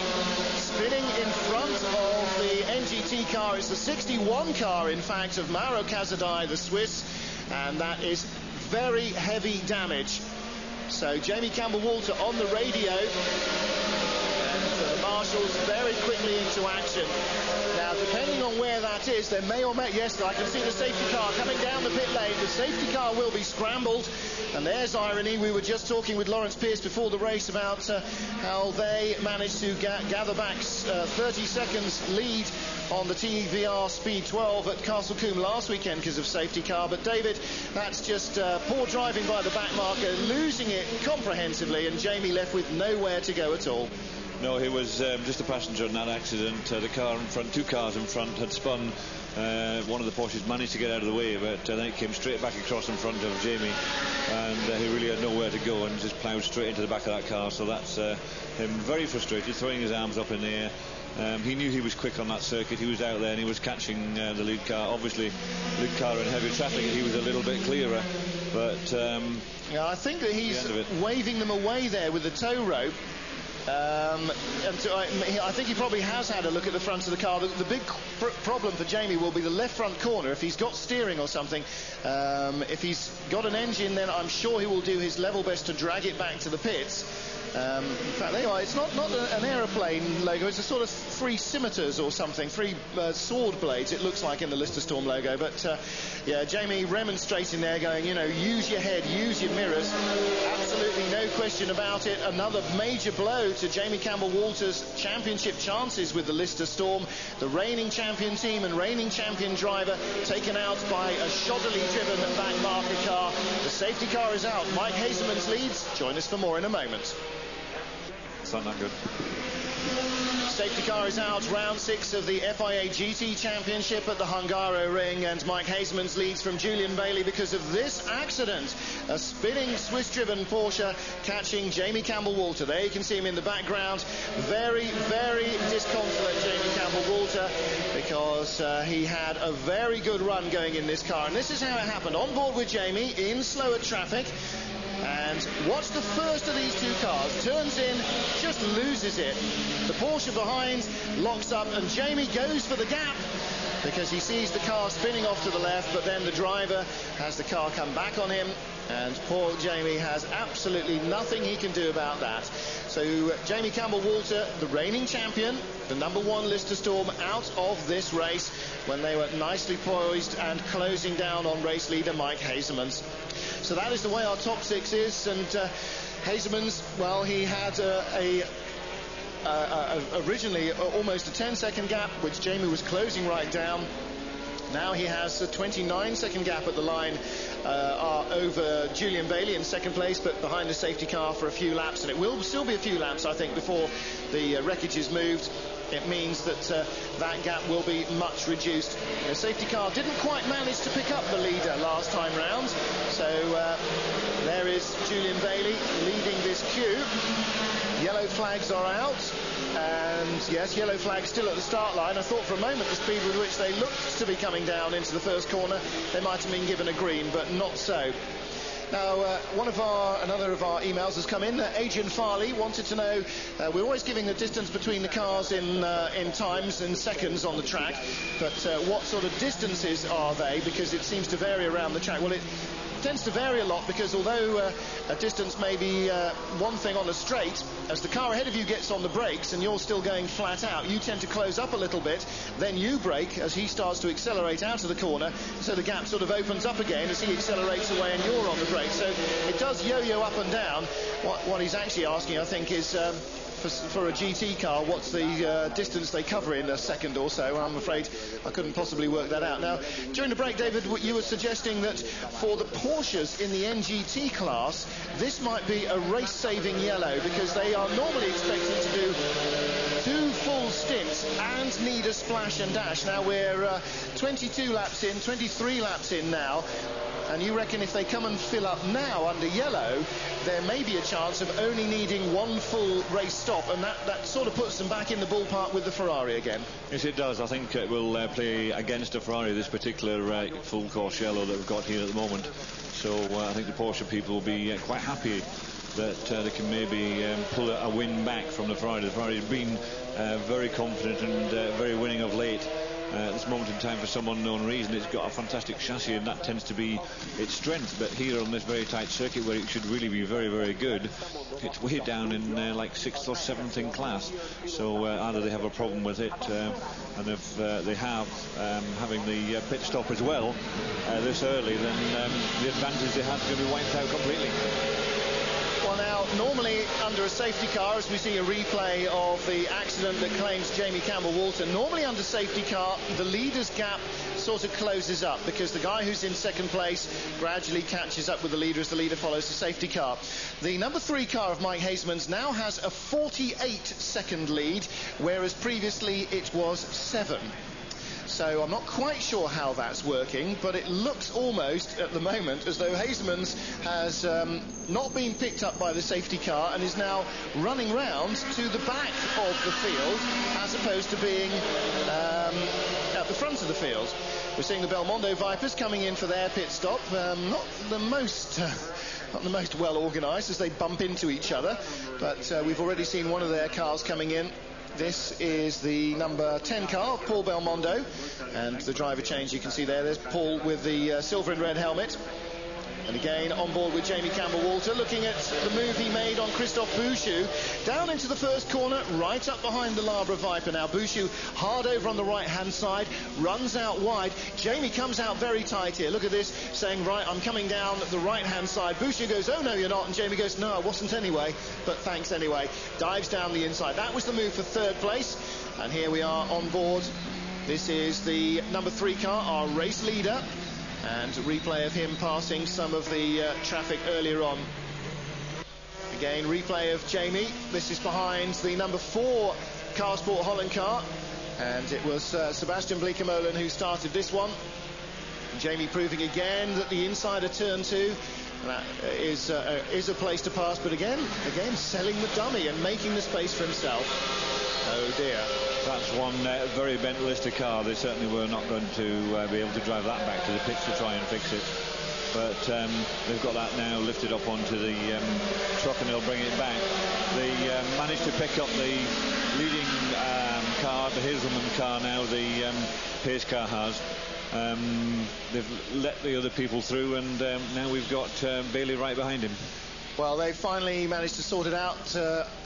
spinning in front of the NGT car. It's the 61 car, in fact, of Mauro CASADEI, the Swiss, and that is very heavy damage. So Jamie Campbell-Walter on the radio. Marshals very quickly into action. Now, depending on where that is, there may or may... Yes, I can see the safety car coming down the pit lane. The safety car will be scrambled. And there's irony. We were just talking with Lawrence Pierce before the race about how they managed to gather back 30 seconds lead on the TVR Speed 12 at Castle Combe last weekend because of safety car. But, David, that's just poor driving by the back marker, losing it comprehensively, and Jamie left with nowhere to go at all. No, he was just a passenger in that accident. The car in front, 2 cars in front, had spun. One of the Porsches managed to get out of the way, but then it came straight back across in front of Jamie, and he really had nowhere to go and just ploughed straight into the back of that car. So that's him very frustrated, throwing his arms up in the air. He knew he was quick on that circuit. He was out there and he was catching the lead car. Obviously, lead car in heavy traffic, he was a little bit clearer, but yeah, I think that he's waving them away there with the tow rope. I think he probably has had a look at the front of the car. The big problem for Jamie will be the left front corner. If he's got steering or something, if he's got an engine, then I'm sure he will do his level best to drag it back to the pits. In fact, there you are. It's not an aeroplane logo. It's a sort of 3 scimitars or something, 3 sword blades, it looks like, in the Lister Storm logo. But yeah, Jamie remonstrating there, going, you know, use your head, use your mirrors. Absolutely no question about it. Another major blow to Jamie Campbell-Walter's championship chances with the Lister Storm. The reigning champion team and reigning champion driver taken out by a shoddily driven back marker car. The safety car is out. Mike Haseman's leads. Join us for more in a moment. It's not that good. Safety car is out. Round 6 of the FIA GT Championship at the Hungaroring, and Mike Hazeman's leads from Julian Bailey because of this accident. A spinning Swiss-driven Porsche catching Jamie Campbell-Walter. There you can see him in the background. Very, very disconsolate, Jamie Campbell-Walter, because he had a very good run going in this car. And this is how it happened. On board with Jamie in slower traffic. And watch the first of these two cars. Turns in, just loses it. The Porsche behind locks up, and Jamie goes for the gap because he sees the car spinning off to the left, but then the driver has the car come back on him, and poor Jamie has absolutely nothing he can do about that. So Jamie Campbell-Walter, the reigning champion, the #1 Lister Storm, out of this race when they were nicely poised and closing down on race leader Mike Hazeman's. So that is the way our top 6 is, and Hazeman's, well, he had originally almost a 10-second gap, which Jamie was closing right down. Now he has a 29-second gap at the line over Julian Bailey in second place, but behind the safety car for a few laps, and it will still be a few laps, I think, before the wreckage is moved. It means that that gap will be much reduced. The safety car didn't quite manage to pick up the leader last time round, so there is Julian Bailey leading this queue. Yellow flags are out, and yes, yellow flags still at the start line. I thought for a moment the speed with which they looked to be coming down into the first corner, they might have been given a green, but not so. Now, another of our emails has come in. Adrian Farley wanted to know, we're always giving the distance between the cars in times and seconds on the track, but what sort of distances are they? Because it seems to vary around the track. Well, it tends to vary a lot, because although a distance may be one thing on a straight, as the car ahead of you gets on the brakes and you're still going flat out, you tend to close up a little bit, then you brake as he starts to accelerate out of the corner, so the gap sort of opens up again as he accelerates away and you're on the brakes. So it does yo-yo up and down. What he's actually asking, I think, is for a GT car, what's the distance they cover in a second or so. I'm afraid I couldn't possibly work that out. Now, during the break, David, you were suggesting that for the Porsches in the NGT class, this might be a race-saving yellow, because they are normally expected to do 2 full stints and need a splash and dash. Now we're 22 laps in, 23 laps in now, and you reckon if they come and fill up now under yellow, there may be a chance of only needing 1 full race stop, and that sort of puts them back in the ballpark with the Ferrari again. Yes, it does. I think it will play against a Ferrari, this particular full course yellow that we've got here at the moment. So I think the Porsche people will be quite happy that they can maybe pull a win back from the Ferrari. The Ferrari has been very confident and very winning of late. At this moment in time, for some unknown reason, it's got a fantastic chassis, and that tends to be its strength. But here on this very tight circuit, where it should really be very, very good, it's way down in like 6th or 7th in class. So either they have a problem with it, and if they have, having the pit stop as well this early, then the advantage they have is going to be wiped out completely. Well, now, normally under a safety car, as we see a replay of the accident that claims Jamie Campbell-Walter, normally under safety car, the leader's gap sort of closes up, because the guy who's in second place gradually catches up with the leader as the leader follows the safety car. The #3 car of Mike Hazeman's now has a 48-second lead, whereas previously it was 7. So I'm not quite sure how that's working, but it looks almost at the moment as though Hazeman's has not been picked up by the safety car and is now running round to the back of the field, as opposed to being at the front of the field. We're seeing the Belmondo Vipers coming in for their pit stop. Not the most well organised as they bump into each other, but we've already seen one of their cars coming in. This is the number 10 car, Paul Belmondo, and the driver change you can see there. There's Paul with the silver and red helmet. And again, on board with Jamie Campbell-Walter, looking at the move he made on Christophe BOUCHUT. Down into the first corner, right up behind the Labra Viper. Now, BOUCHUT hard over on the right-hand side, runs out wide. Jamie comes out very tight here. Look at this, saying, right, I'm coming down the right-hand side. BOUCHUT goes, oh, no, you're not. And Jamie goes, no, I wasn't anyway, but thanks anyway. Dives down the inside. That was the move for 3rd place. And here we are on board. This is the #3 car, our race leader. And a replay of him passing some of the traffic earlier on. Again, replay of Jamie. This is behind the number 4 Car Sport Holland car, and it was Sebastian Bleekemolen who started this one. Jamie proving again that the inside of turn 2 that is a place to pass, but again selling the dummy and making the space for himself. Oh dear. That's one very bent Lister car. They certainly were not going to be able to drive that back to the pits to try and fix it. But they've got that now lifted up onto the truck, and they'll bring it back. They managed to pick up the leading car, the Hazelman car now, the pace car has. They've let the other people through, and now we've got Bailey right behind him. Well, they finally managed to sort it out.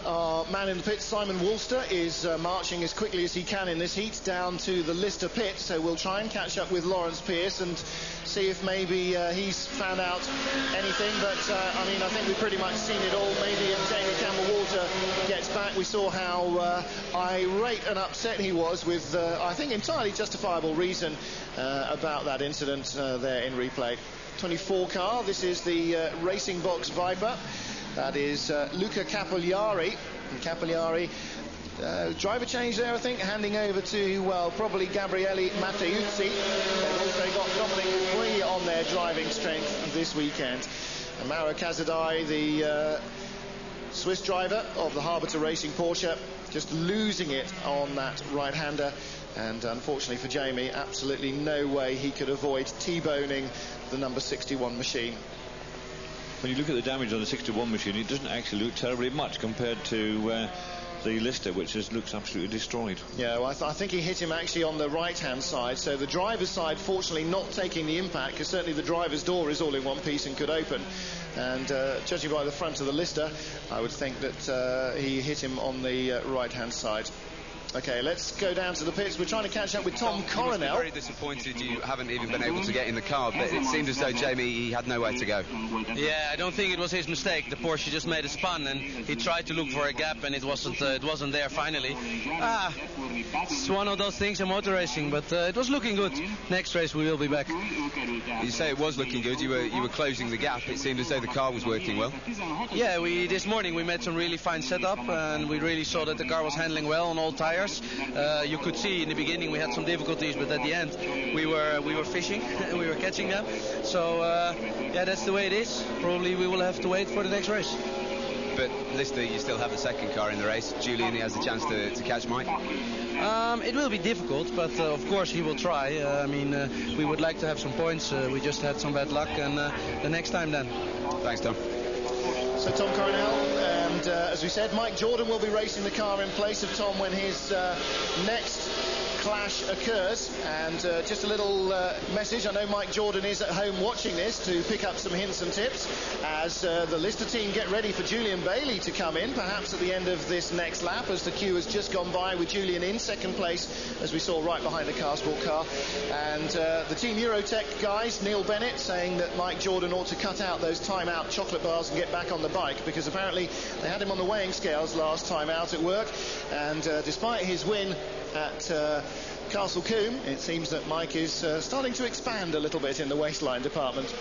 Our man in the pits, Simon Wolster, is marching as quickly as he can in this heat down to the Lister pit, so we'll try and catch up with Lawrence Pierce and see if maybe he's found out anything. But I mean, I think we've pretty much seen it all. Maybe if Jamie Campbell-Walter gets back, we saw how irate and upset he was with, I think, entirely justifiable reason about that incident there in replay. 24 car, this is the Racing Box Viper. That is Luca Capagliari. And Capagliari, driver change there, I think, handing over to, well, probably Gabriele Matteuzzi. They've also got Dominic Free on their driving strength this weekend. And Mauro CASADEI, the Swiss driver of the Harbinger Racing Porsche, just losing it on that right-hander. And unfortunately for Jamie, absolutely no way he could avoid T-boning the number 61 machine. When you look at the damage on the 61 machine, it doesn't actually look terribly much compared to the Lister, which looks absolutely destroyed. Yeah, well, I think he hit him actually on the right-hand side, so the driver's side fortunately not taking the impact, because certainly the driver's door is all in one piece and could open. And judging by the front of the Lister, I would think that he hit him on the right-hand side. Okay, let's go down to the pits. We're trying to catch up with Tom Coronel. I'm very disappointed you haven't even been able to get in the car, but it seemed as though Jamie, he had nowhere to go. Yeah, I don't think it was his mistake. The Porsche just made a spun, and he tried to look for a gap, and it wasn't there finally. It's one of those things in motor racing, but it was looking good. Next race we will be back. You say it was looking good. You were closing the gap. It seemed as though the car was working well. Yeah, this morning we made some really fine setup, and we really saw that the car was handling well on all tires. You could see in the beginning we had some difficulties, but at the end we were fishing and we were catching them. So yeah, that's the way it is. Probably we will have to wait for the next race. But Lister, you still have the second car in the race. Julian, he has the chance to catch Mike. It will be difficult, but of course he will try. I mean, we would like to have some points. We just had some bad luck, and the next time then. Thanks, Tom. So Tom Coronel, and as we said, Mike Jordan will be racing the car in place of Tom when his next clash occurs. And just a little message, I know Mike Jordan is at home watching this to pick up some hints and tips as the Lister team get ready for Julian Bailey to come in, perhaps at the end of this next lap, as the queue has just gone by with Julian in second place, as we saw right behind the Car Sport car. And the Team Eurotech guys, Neil Bennett, saying that Mike Jordan ought to cut out those time-out chocolate bars and get back on the bike, because apparently they had him on the weighing scales last time out at work, and despite his win at Castle Combe, it seems that Mike is starting to expand a little bit in the waistline department,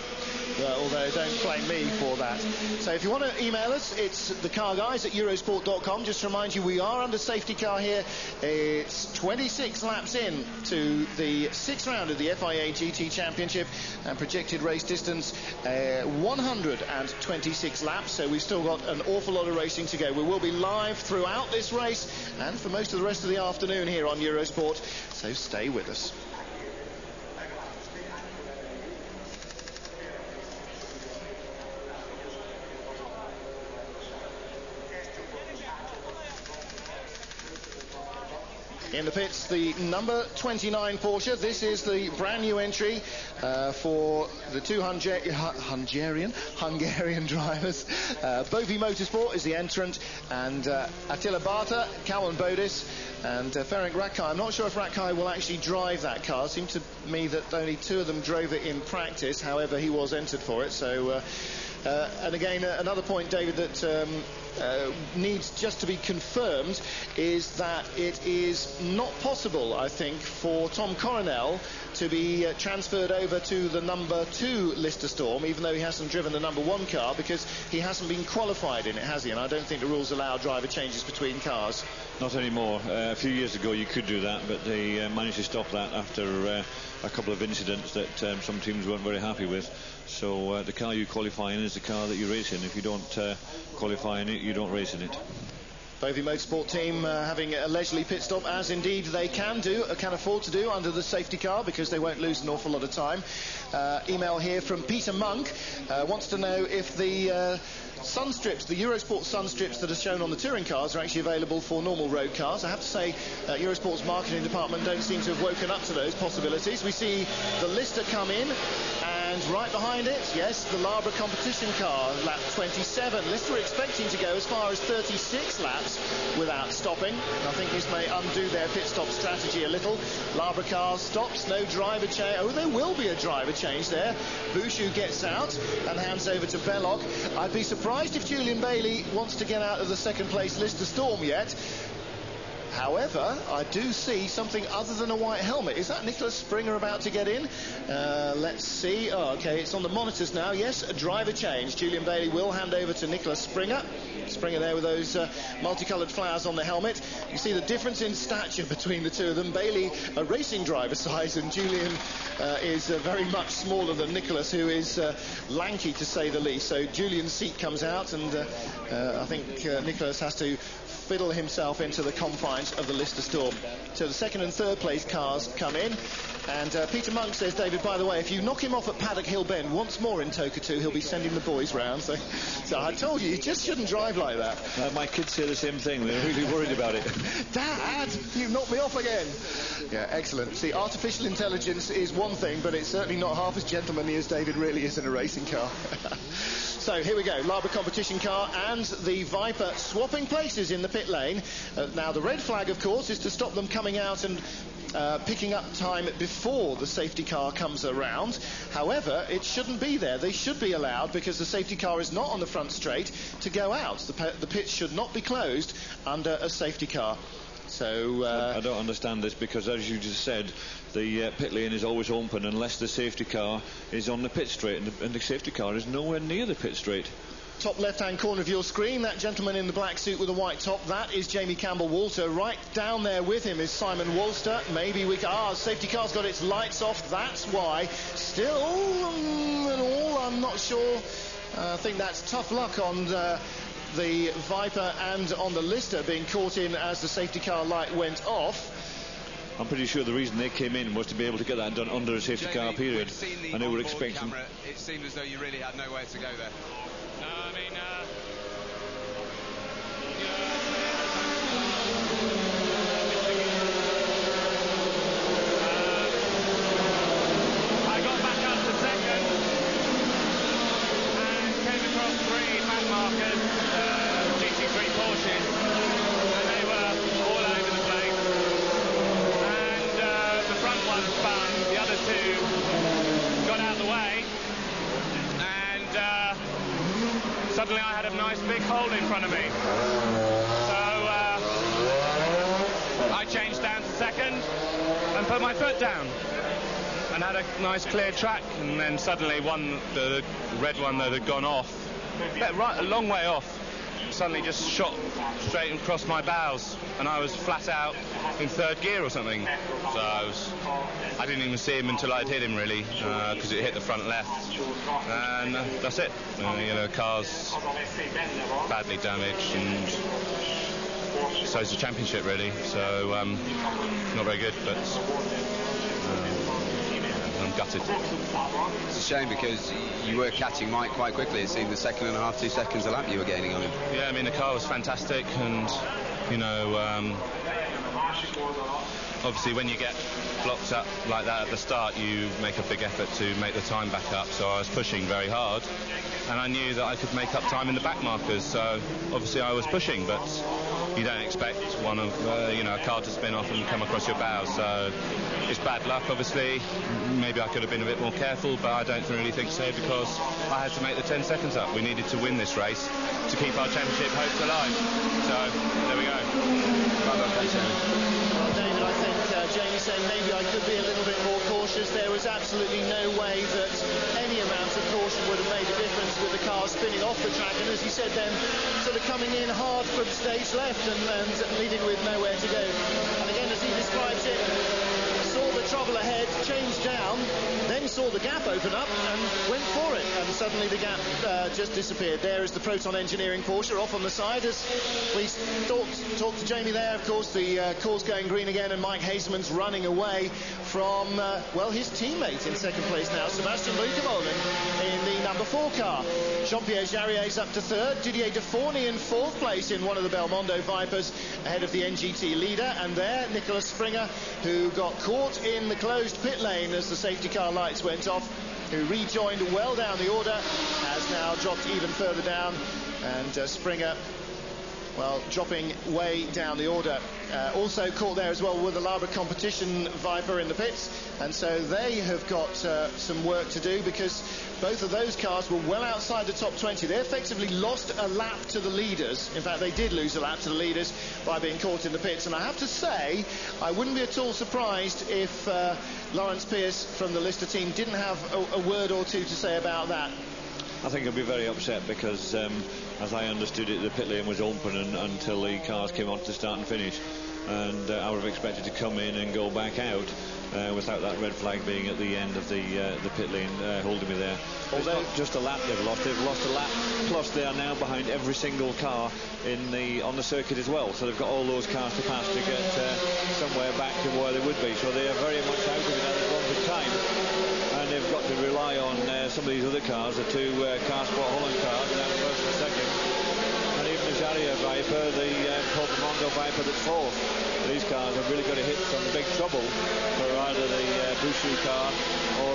although don't blame me for that. So if you want to email us, it's thecarguys@eurosport.com. Just to remind you, we are under safety car here. It's 26 laps in to the 6th round of the FIA GT Championship, and projected race distance 126 laps, so we've still got an awful lot of racing to go. We will be live throughout this race and for most of the rest of the afternoon here on Eurosport, so stay with us. In the pits, the number 29 Porsche. This is the brand new entry for the two Hungarian drivers. Bovi Motorsport is the entrant, and Attila Barta, Calvin Bodis, and Ferenc Rakai. I'm not sure if Rakai will actually drive that car. It seemed to me that only two of them drove it in practice. However, he was entered for it. So, and again, another point, David, that needs just to be confirmed is that it is not possible, I think, for Tom Coronel to be transferred over to the number 2 Lister Storm, even though he hasn't driven the number 1 car, because he hasn't been qualified in it, has he? And I don't think the rules allow driver changes between cars. Not anymore. A few years ago you could do that, but they managed to stop that after a couple of incidents that some teams weren't very happy with. So the car you qualify in is the car that you race in. If you don't qualify in it, you don't race in it. Bovey Motorsport team having a leisurely pit stop, as indeed they can afford to do under the safety car, because they won't lose an awful lot of time. Email here from Peter Monk, wants to know if the sun strips, the Eurosport sun strips that are shown on the touring cars, are actually available for normal road cars. I have to say, Eurosport's marketing department don't seem to have woken up to those possibilities. We see the Lister come in, and right behind it, yes, the Labra competition car, lap 27. Lister are expecting to go as far as 36 laps without stopping. I think this may undo their pit stop strategy a little. Labra car stops, no driver change. Oh, there will be a driver change there. BOUCHUT gets out and hands over to Belloc. I'd be surprised if Julian Bailey wants to get out of the second place Lister Storm yet. However, I do see something other than a white helmet. Is that Nicolaus Springer about to get in? Let's see. Oh, okay, it's on the monitors now. Yes, a driver change. Julian Bailey will hand over to Nicolaus Springer. Springer there with those multicoloured flowers on the helmet. You see the difference in stature between the two of them. Bailey, a racing driver size, and Julian is very much smaller than Nicolaus, who is lanky to say the least. So Julian's seat comes out, and I think Nicolaus has to fiddle himself into the confines of the Lister Storm. So the second and third place cars come in, and Peter Monk says, David, by the way, if you knock him off at Paddock Hill Bend once more in Toka 2, he'll be sending the boys round. So I told you just shouldn't drive like that. My kids say the same thing. They're really worried about it. Dad, you knocked me off again. Yeah, excellent. See, artificial intelligence is one thing, but it's certainly not half as gentlemanly as David really is in a racing car. So here we go, Labra competition car and the Viper swapping places in the pit lane. Now the red flag, of course, is to stop them coming out and picking up time before the safety car comes around. However, it shouldn't be there. They should be allowed, because the safety car is not on the front straight, to go out. The pits should not be closed under a safety car. So I don't understand this, because as you just said, the pit lane is always open unless the safety car is on the pit straight, and the safety car is nowhere near the pit straight. Top left-hand corner of your screen, that gentleman in the black suit with the white top, that is Jamie Campbell-Walter. Right down there with him is Simon Walster. Maybe we can... safety car's got its lights off, that's why. Still, and all, I'm not sure. I think that's tough luck on the Viper and on the Lister being caught in as the safety car light went off. I'm pretty sure the reason they came in was to be able to get that done under a safety car period, and they were expecting... Camera, it seemed as though you really had nowhere to go there. No, I mean... I got back up to second and came across 3 back markers, GT3 Porsches, and they were all over the place. And the front one spun, the other 2 got out of the way, and suddenly I had a nice big hole in front of me. So I changed down to second and put my foot down and had a nice clear track, and then suddenly the red one that had gone off, right a long way off, suddenly just shot straight across my bows, and I was flat out in third gear or something. So I didn't even see him until I'd hit him, really, because it hit the front left, and that's it. The car's badly damaged, and so is the championship, really. So not very good, but I'm gutted. It's a shame, because you were catching Mike quite quickly. It seemed the 2 seconds a lap you were gaining on him. Yeah, I mean, the car was fantastic, and obviously when you get blocked up like that at the start, you make a big effort to make the time back up. So I was pushing very hard, and I knew that I could make up time in the back markers, so obviously I was pushing, but you don't expect one of a car to spin off and come across your bows, so it's bad luck. Obviously maybe I could have been a bit more careful, but I don't really think so, because I had to make the 10 seconds up. We needed to win this race to keep our championship hopes alive, so there we go. Well, David, I think Jamie saying maybe I could be a little bit more cautious. There was absolutely no way that any amount of caution would have made a difference with the car spinning off the track, and as he said then, sort of coming in hard from stage left and leading with nowhere to go. And again, as he describes it, saw the trouble ahead, changed down, then saw the gap open up and went for it, and suddenly the gap just disappeared. There is the Proton Engineering Porsche off on the side. As we talked to Jamie there, of course, the course going green again, and Mike Hazeman's running away from his teammate in second place now, Sebastian Lukemolen, in the number 4 car. Jean-Pierre Jarrier's up to third, Didier Defourny in fourth place in one of the Belmondo Vipers, ahead of the NGT leader, and there Nicolaus Springer, who got caught in the closed pit lane as the safety car lights went off, who rejoined well down the order, has now dropped even further down, and Springer, well, dropping way down the order. Also caught there as well with the Labre Competition Viper in the pits, and so they have got some work to do, because both of those cars were well outside the top 20. They effectively lost a lap to the leaders. In fact, they did lose a lap to the leaders by being caught in the pits, and I have to say I wouldn't be at all surprised if Lawrence Pierce from the Lister team didn't have a word or two to say about that. I think he'll be very upset, because as I understood it, the pit lane was open until the cars came on to start and finish, and I would have expected to come in and go back out without that red flag being at the end of the pit lane holding me there. It's not just a lap they've lost a lap, plus they are now behind every single car on the circuit as well, so they've got all those cars to pass to get somewhere back to where they would be, so they are very much out of it at this moment in time, and they've got to rely on some of these other cars, the two Carsport Holland cars down first and second, and even the Jarrier Viper, the BELMONDO Viper that's fourth. These cars have really got to hit some big trouble for either the BOUCHUT car or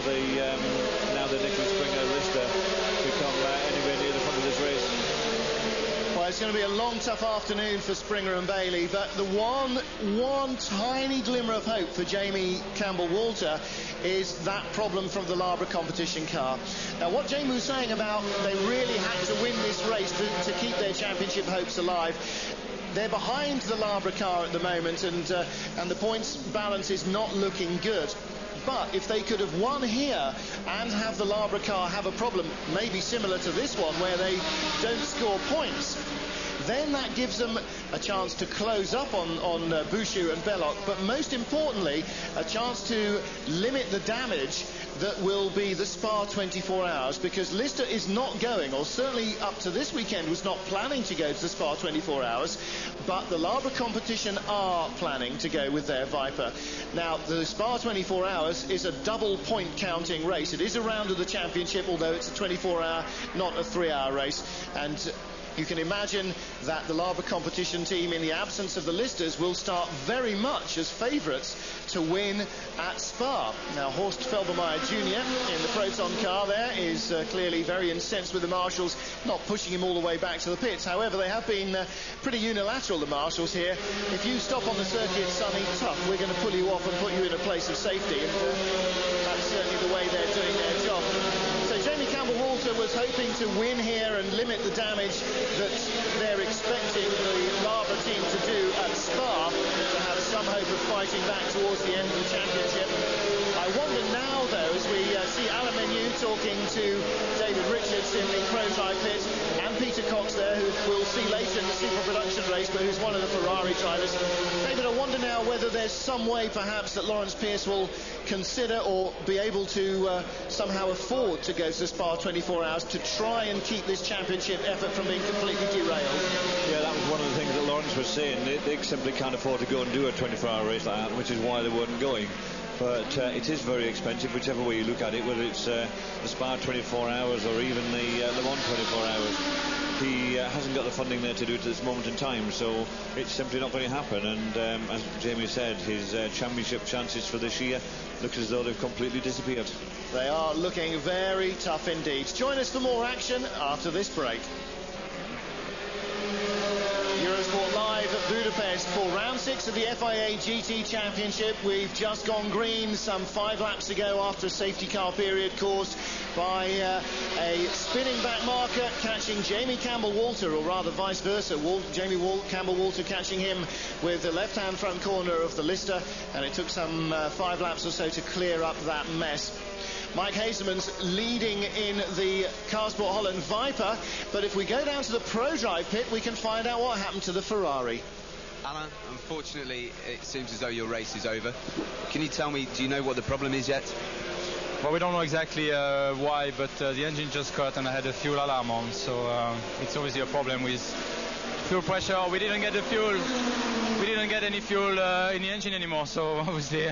now the Nicolaus Springer Lister to come anywhere near the front of this race. Well, it's going to be a long, tough afternoon for Springer and Bailey, but the one tiny glimmer of hope for Jamie Campbell-Walter is that problem from the Labre Competition car. Now, what Jamie was saying about they really had to win this race to keep their championship hopes alive, they're behind the Labre car at the moment, and the points balance is not looking good. But if they could have won here and have the Labre car have a problem, maybe similar to this one, where they don't score points, then that gives them a chance to close up on BOUCHUT and Belloc, but most importantly, a chance to limit the damage that will be the Spa 24 hours, because Lister is not going, or certainly up to this weekend was not planning to go to the Spa 24 hours, but the Labre Competition are planning to go with their Viper. Now, the Spa 24 hours is a double point counting race. It is a round of the championship, although it's a 24-hour, not a 3-hour race, and you can imagine that the Labre Competition team, in the absence of the Listers, will start very much as favourites to win at Spa. Now, Horst Felbermeyer Jr. in the Proton car there is clearly very incensed with the marshals, not pushing him all the way back to the pits. However, they have been pretty unilateral, the marshals here. If you stop on the circuit, Sonny, tough, we're going to pull you off and put you in a place of safety, and that's certainly the way they're doing their job. So Jamie Campbell-Walter was hoping to win here and limit the damage that they're expecting the Labre team to do at Spa, to have some hope of fighting back towards the end of the championship. I wonder now, though, as we see Alain Menu talking to David Richards in the prototype pit, and Peter Cox there, who we'll see later in the Super Production race, but who's one of the Ferrari drivers. David, I wonder now whether there's some way perhaps that Lawrence Pierce will consider or be able to somehow afford to go to Spa 24 hours to try and keep this championship effort from being completely derailed. Yeah, that was one of the things that Lawrence was saying. They simply can't afford to go and do a 24-hour race like that, which is why they weren't going. But it is very expensive, whichever way you look at it, whether it's the Spa 24 hours or even the Le Mans 24 hours. He hasn't got the funding there to do it at this moment in time, so it's simply not going to happen. And as Jamie said, his championship chances for this year look as though they've completely disappeared. They are looking very tough indeed. Join us for more action after this break. Eurosport Live at Budapest for round 6 of the FIA GT Championship. We've just gone green some 5 laps ago after a safety car period caused by a spinning back marker catching Jamie Campbell-Walter, or rather vice versa. Jamie Campbell-Walter catching him with the left-hand front corner of the Lister, and it took some 5 laps or so to clear up that mess. Mike Hazeman's leading in the Carsport Holland Viper, but if we go down to the ProDrive pit, we can find out what happened to the Ferrari. Alan, unfortunately, it seems as though your race is over. Can you tell me, do you know what the problem is yet? Well, we don't know exactly why, but the engine just cut and I had a fuel alarm on, so it's obviously a problem with fuel pressure. We didn't get the fuel, we didn't get any fuel in the engine anymore, so obviously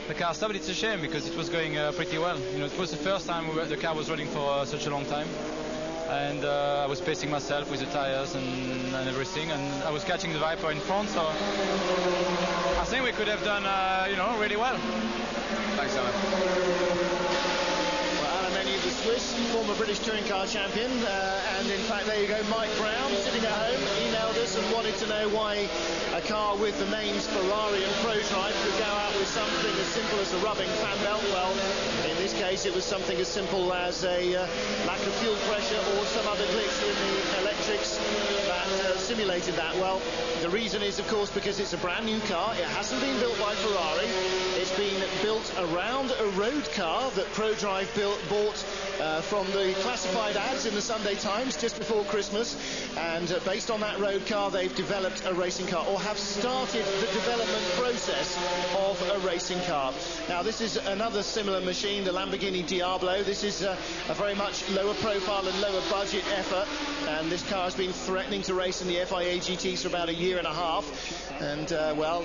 the car stopped. It's a shame because it was going pretty well. You know, it was the first time the car was running for such a long time, and I was pacing myself with the tires and everything, and I was catching the Viper in front, so I think we could have done really well. Thanks, Alan. The Swiss, former British touring car champion, and in fact there you go, Mike Brown sitting at home emailed us and wanted to know why a car with the names Ferrari and ProDrive could go out with something as simple as a rubbing fan belt. Well, in this case it was something as simple as a lack of fuel pressure or some other glitch in the electrics that simulated that. Well, the reason is of course because it's a brand new car. It hasn't been built by Ferrari. It's been built around a road car that ProDrive bought from the classified ads in the Sunday Times just before Christmas, and based on that road car they've developed a racing car, or have started the development process of a racing car. Now this is another similar machine, the Lamborghini Diablo. This is a very much lower profile and lower budget effort, and this car has been threatening to race in the FIA GTs for about a year and a half, and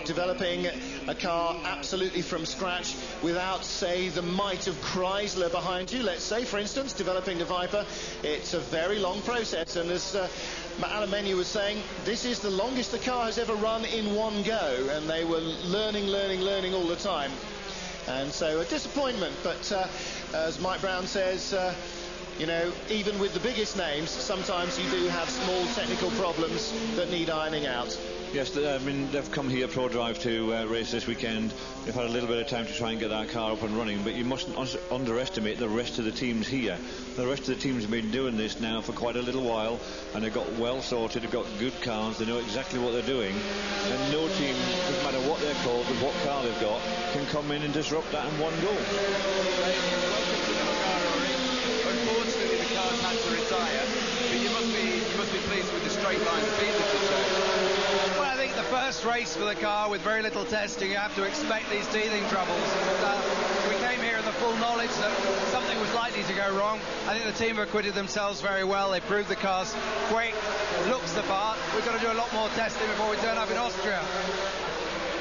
developing a car absolutely from scratch without, say, the might of Chrysler behind you. Let's say, for instance, developing the Viper, it's a very long process, and as Alan Menu was saying, this is the longest the car has ever run in one go, and they were learning all the time, and so a disappointment. But as Mike Brown says, you know, even with the biggest names, sometimes you do have small technical problems that need ironing out. Yes, I mean, they've come here, ProDrive, to race this weekend. They've had a little bit of time to try and get that car up and running, but you mustn't underestimate the rest of the teams here. The rest of the teams have been doing this now for quite a little while, and they've got well sorted, they've got good cars, they know exactly what they're doing, and no team, no matter what they're called, with what car they've got, can come in and disrupt that in one go. Unfortunately, the car's had to retire, but you must be pleased with the straight line speed that you showed. Well, I think the first race for the car with very little testing, you have to expect these teething troubles. We came here in the full knowledge that something was likely to go wrong. I think the team have acquitted themselves very well. They proved the car's quick, looks the part. We've got to do a lot more testing before we turn up in Austria.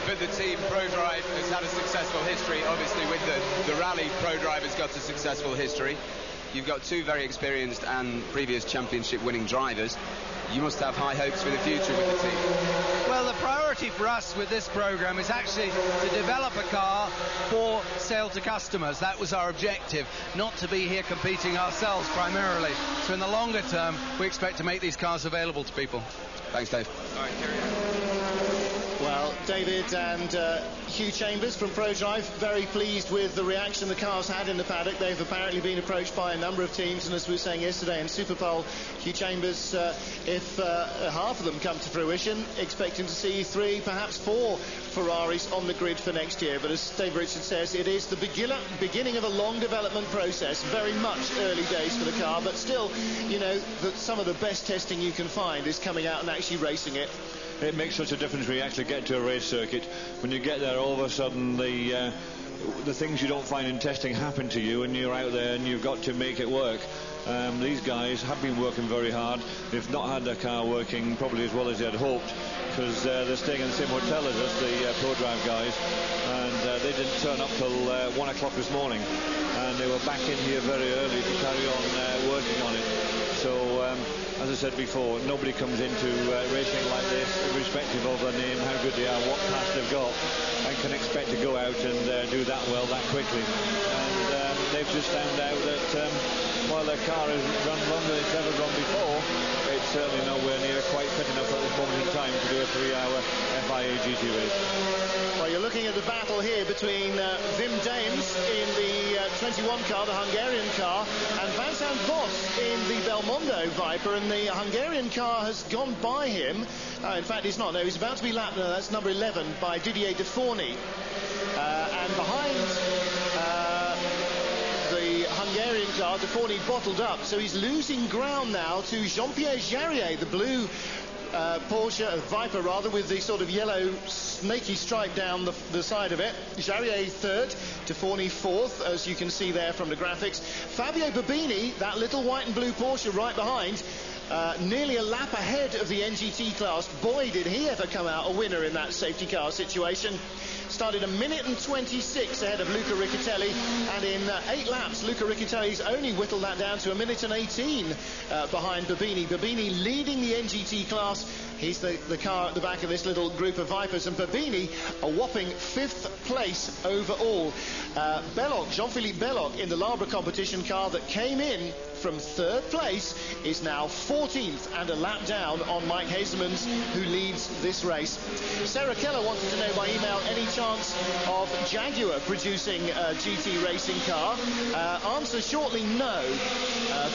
But the team ProDrive has had a successful history. Obviously, with the rally, ProDrive has got a successful history. You've got two very experienced and previous championship winning drivers. You must have high hopes for the future with the team. Well, the priority for us with this program is actually to develop a car for sale to customers. That was our objective, not to be here competing ourselves primarily. So in the longer term, we expect to make these cars available to people. Thanks, Dave. All right, carry on. Well, David and Hugh Chambers from ProDrive, very pleased with the reaction the cars had in the paddock. They've apparently been approached by a number of teams, and as we were saying yesterday in Superpole, Hugh Chambers, if half of them come to fruition, expecting to see 3, perhaps 4 Ferraris on the grid for next year. But as Dave Richard says, it is the beginning of a long development process, very much early days for the car, but still, you know, some of the best testing you can find is coming out and actually racing it. It makes such a difference when you actually get to a race circuit. When you get there, all of a sudden the the things you don't find in testing happen to you, and you're out there and you've got to make it work. These guys have been working very hard. They've not had their car working probably as well as they had hoped, because they're staying in the same hotel as us, the ProDrive guys, and they didn't turn up till 1 o'clock this morning, and they were back in here very early to carry on working on it. So as I said before, nobody comes into racing like this, irrespective of their name, how good they are, what class they've got, and can expect to go out and do that well that quickly. And they've just found out that while their car has run longer than it's ever run before, it's certainly nowhere near quite fit enough at this moment in time to do a 3-hour FIA GT race. Well, you're looking at the battle here between Wim Dames in the 21 car, the Hungarian car, and Vincent Vos in the Belmondo Viper, and the Hungarian car has gone by him. In fact, he's not. No, he's about to be lapped. No, that's number 11 by Didier Deforny. And behind the Hungarian car, Deforny bottled up, so he's losing ground now to Jean-Pierre Jarier, the blue Porsche Viper, rather, with the sort of yellow snaky stripe down the side of it. Jarier third, Deforny fourth, as you can see there from the graphics. Fabio Bobini, that little white and blue Porsche right behind, nearly a lap ahead of the NGT class. Boy, did he ever come out a winner in that safety car situation. Started 1 minute and 26 ahead of Luca Riccitelli, and in 8 laps, Luca Riccitelli's only whittled that down to 1 minute and 18 behind Bobini. Bobini leading the NGT class. He's the car at the back of this little group of Vipers, and Bobini a whopping 5th place overall. Belloc, Jean-Philippe Belloc, in the Labre competition car that came in from 3rd place, is now 14th and a lap down on Mike Hazelmans, who leads this race. Sarah Keller wanted to know by email any chance of Jaguar producing a GT racing car. Answer shortly, no.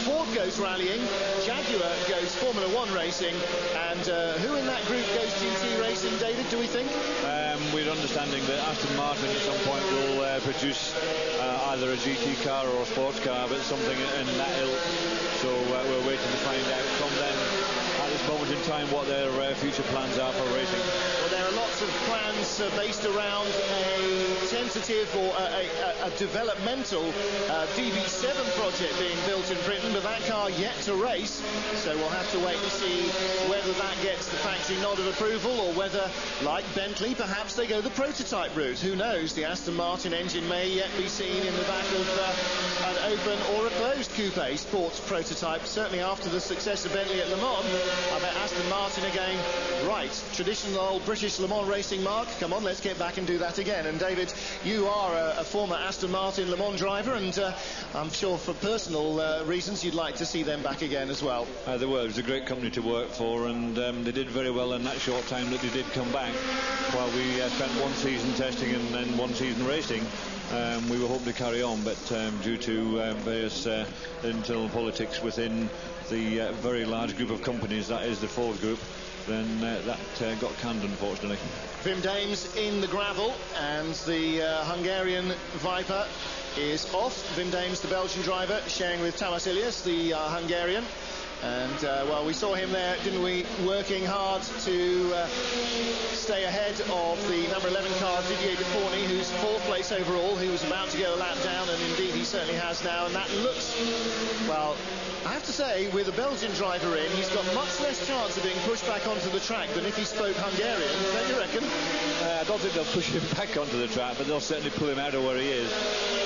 Ford goes rallying, Jaguar goes Formula 1 racing, and who in that group goes GT racing, David, do we think? We're understanding that Aston Martin at some point will produce either a GT car or a sports car, but something in that ilk. So we're waiting to find out from them at this moment in time what their future plans are for racing. Well, there are lots of plans based around a tentative or a developmental DB7 project being built in Britain, but that car yet to race. So we'll have to wait and see whether that gets the factory nod of approval, or whether, like Bentley, perhaps they go the prototype route. Who knows? The Aston Martin engine may yet be seen in the back of an open or a closed coupe sports prototype. Certainly after the success of Bentley at Le Mans, I bet Aston Martin are going, right, traditional old British Le Mans racing mark, come on, let's get back and do that again. And David, you are a former Aston Martin Le Mans driver, and I'm sure for personal reasons you'd like to see them back again as well. They were. It was a great company to work for, and they did very well in that short time that they did come back. While we spent 1 season testing and then 1 season racing, we were hoping to carry on, but due to various internal politics within the very large group of companies that is the Ford Group, then that got canned, unfortunately. Wim Dames in the gravel, and the Hungarian Viper is off. Wim Dames, the Belgian driver, sharing with Tamas Ilias, the Hungarian. And, well, we saw him there, didn't we, working hard to stay ahead of the number 11 car, Didier Deforny, who's 4th place overall, who was about to go a lap down, and indeed he certainly has now. And that looks, well, I have to say, with a Belgian driver in, he's got much less chance of being pushed back onto the track than if he spoke Hungarian, don't you reckon? I don't think they'll push him back onto the track, but they'll certainly pull him out of where he is.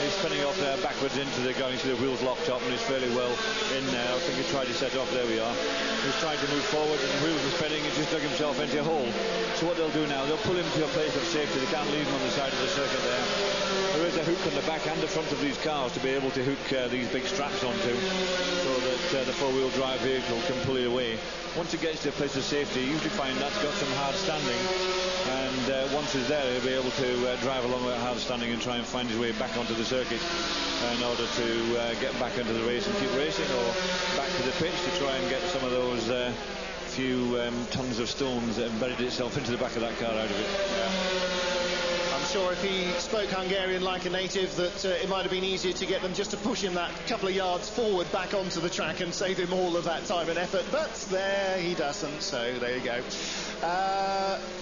He's spinning off there backwards into the going, so the wheels locked up, and he's fairly well in now. I think he tried to set off. There we are. He's trying to move forward, and the wheels are spinning, and just dug himself into a hole. So what they'll do now, they'll pull him to a place of safety. They can't leave him on the side of the circuit there. There is a hook on the back and the front of these cars to be able to hook these big straps onto, so that the four-wheel drive vehicle can pull it away. Once it gets to a place of safety, you usually find that's got some hard standing, and once it's there, he'll be able to drive along that hard standing and try and find his way back onto the circuit in order to get back into the race and keep racing, or back to the pitch to try and get some of those few tons of stones that embedded itself into the back of that car out of it. I'm sure if he spoke Hungarian like a native, that it might have been easier to get them just to push him that couple of yards forward back onto the track and save him all of that time and effort, but there he doesn't, so there you go.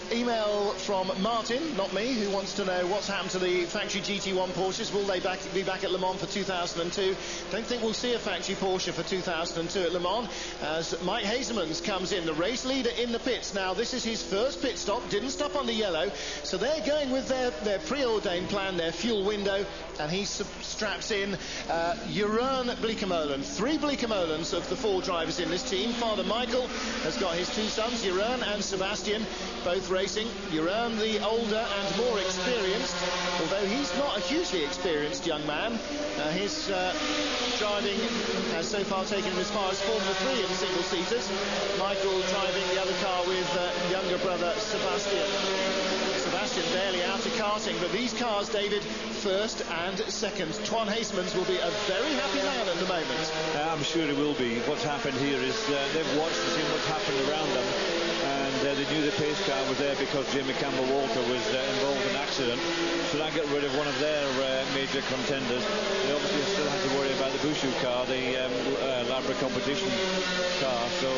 Email from Martin, not me, who wants to know what's happened to the factory GT1 Porsches. Will they be back at Le Mans for 2002? Don't think we'll see a factory Porsche for 2002 at Le Mans, as Mike Hasemans comes in, the race leader in the pits. Now, this is his first pit stop, didn't stop on the yellow, so they're going with their preordained plan, their fuel window, and he straps in Jeroen Bleekemolen. 3 Bleekemolens of the 4 drivers in this team. Father Michael has got his 2 sons, Jeroen and Sebastian, both racing. Jeroen, the older and more experienced, although he's not a hugely experienced young man. His driving has so far taken him as far as Formula 3 in single-seaters. Michael driving the other car with younger brother Sebastian. Sebastian barely out of karting, but these cars, David, first and second. Twan Hasemans will be a very happy man at the moment. I'm sure he will be. What's happened here is they've watched and seen what's happened around them, and they knew the pace car was there because Jamie Campbell-Walker was involved in an accident, so that got rid of one of their major contenders. They obviously still had to worry about the BOUCHUT car, the Labra competition car, so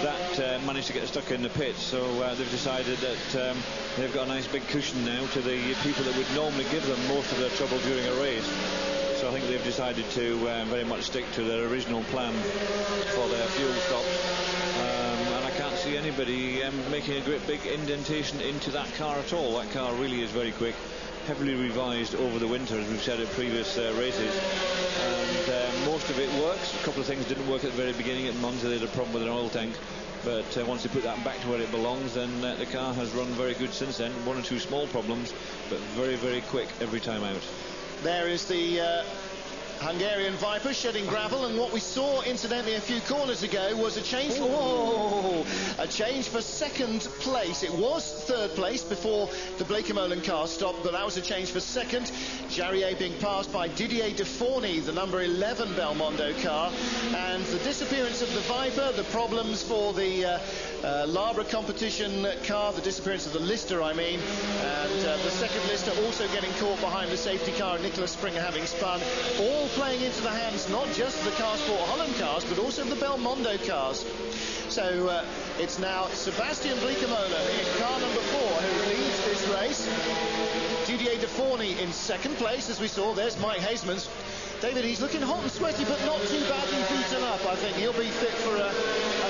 that managed to get stuck in the pits. So they've decided that they've got a nice big cushion now to the people that would normally give them most of their trouble during a race. So I think they've decided to very much stick to their original plan for their fuel stop. And I can't see anybody making a great big indentation into that car at all. That car really is very quick, heavily revised over the winter, as we've said at previous races. And most of it works. A couple of things didn't work at the very beginning. At Monza they had a problem with an oil tank. But once they put that back to where it belongs, then the car has run very good since then. 1 or 2 small problems, but very, very quick every time out. There is the Hungarian Viper shedding gravel, and what we saw incidentally a few corners ago was a change. Whoa! A change for second place. It was third place before the Bleekemolen car stopped, but that was a change for second. Jarrier being passed by Didier Deforny, the number 11 Belmondo car, and the disappearance of the Viper, the problems for the Labra competition car, the disappearance of the Lister, I mean, and the second Lister also getting caught behind the safety car, and Nicolaus Springer having spun, all playing into the hands not just of the Car Sport Holland cars but also of the Belmondo cars. So it's now Sebastian Bleekemolen in car number 4 who leads this race. Didier Deforny in second place, as we saw. There's Mike Hasemans. David, he's looking hot and sweaty but not too badly beaten up. I think he'll be fit for a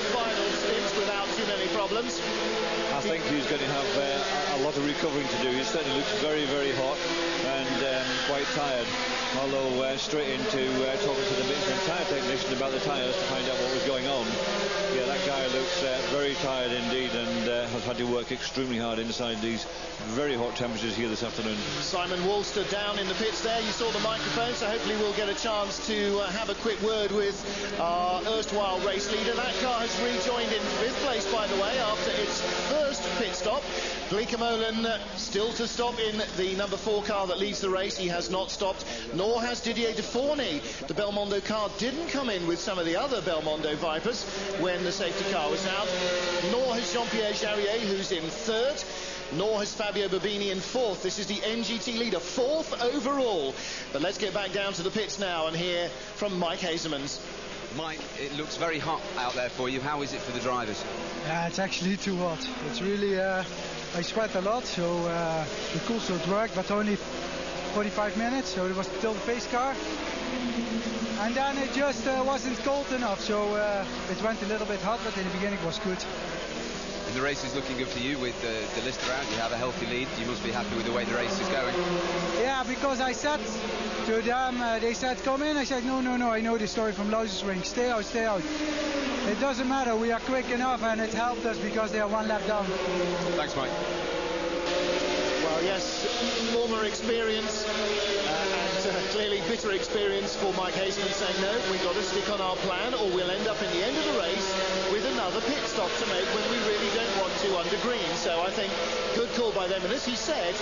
final stint without too many problems. I think he's going to have a lot of recovering to do. He certainly looks very, very hot and quite tired. Although straight into talking to the Michelin tyre technician about the tyres to find out what was going on. Yeah, that guy looks very tired indeed, and has had to work extremely hard inside these very hot temperatures here this afternoon. Simon Walster down in the pits there. You saw the microphone, so hopefully we'll get a chance to have a quick word with our erstwhile race leader. That car has rejoined in 5th place, by the way, after its first pit stop. Bleekemolen still to stop in the number 4 car that leads the race. He has not stopped, nor has Didier Deforny. The Belmondo car didn't come in with some of the other Belmondo Vipers when the safety car was out, nor has Jean-Pierre Jarrier, who's in 3rd, nor has Fabio Bobini in 4th. This is the NGT leader, 4th overall. But let's get back down to the pits now and hear from Mike Hasemans. Mike, it looks very hot out there for you. How is it for the drivers? Yeah, it's actually too hot. It's really, I sweat a lot, so the cool suit worked, but only 45 minutes, so it was still the pace car. And then it just wasn't cold enough, so it went a little bit hot, but in the beginning it was good. And the race is looking good for you with the list around. You have a healthy lead. You must be happy with the way the race is going. Yeah, because I said to them, they said, come in. I said, no, I know the story from Lausersring. Stay out, stay out. It doesn't matter. We are quick enough, and it helped us because they are 1 lap down. Thanks, Mike. Well, yes, former experience and clearly bitter experience for Mike Hasemans, saying, no, we've got to stick on our plan or we'll end up in the end of the race with another pit stop to make when we really don't want to under green. So I think good call by them. And as he said,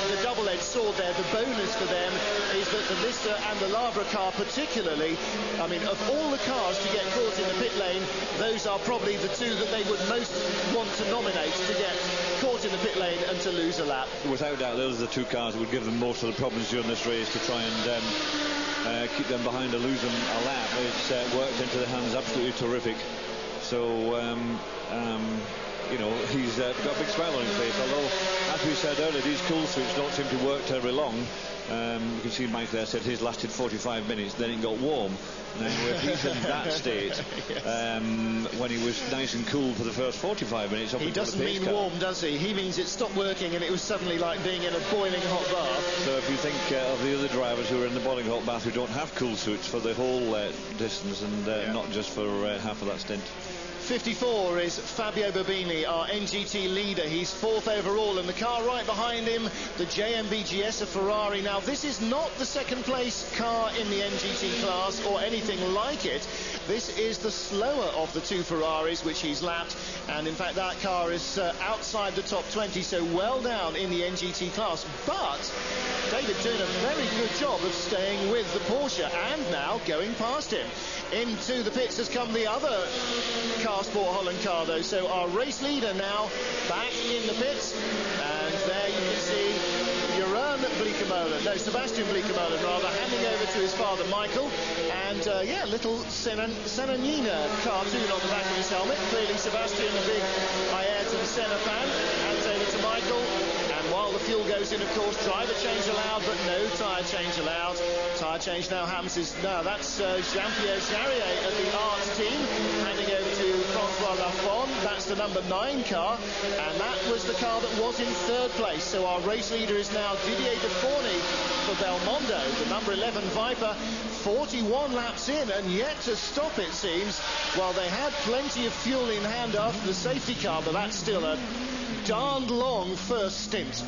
the double-edged sword there, the bonus for them is that the Lister and the Labra car particularly, I mean, of all the cars to get caught in the pit lane, those are probably the 2 that they would most want to nominate to get caught in the pit lane and to lose a lap. Without doubt, those are the 2 cars that would give them most of the problems during this race, to try and keep them behind or lose them a lap. It's worked into the hands absolutely terrific. So you know, he's got a big smile on his face. Although, as we said earlier, these cool suits don't seem to work terribly long. You can see Mike there said his lasted 45 minutes, then it got warm. Now, if he's in that state, yes. When he was nice and cool for the first 45 minutes... He doesn't mean warm, does he? He means it stopped working and it was suddenly like being in a boiling hot bath. So if you think of the other drivers who are in the boiling hot bath who don't have cool suits for the whole distance and not just for half of that stint. 54 is Fabio Bobini, our NGT leader. He's 4th overall, and the car right behind him, the JMB-GS of Ferrari. Now, this is not the second place car in the NGT class or anything like it. This is the slower of the two Ferraris, which he's lapped, and in fact that car is outside the top 20, so well down in the NGT class. But David doing a very good job of staying with the Porsche and now going past him. Into the pits has come the other car Sport Holland car, though, so our race leader now back in the pits, and there you can see Sebastian Bleekemolen rather, handing over to his father Michael, and yeah, little Senna cartoon on the back of his helmet. Clearly Sebastian, a big Ayrton Senna fan, hands over to Michael, and while the fuel goes in, of course, driver change allowed, but no tyre change allowed. Tyre change now happens. Now that's Jean-Pierre Jarier at the Art team, handing over to Francois Lafon. That's the number 9 car, and that was the car that was in 3rd place. So our race leader is now Didier Deforny for Belmondo, the number 11 Viper. 41 laps in and yet to stop, it seems. Well, they had plenty of fuel in hand after the safety car, but that's still a darned long first stint.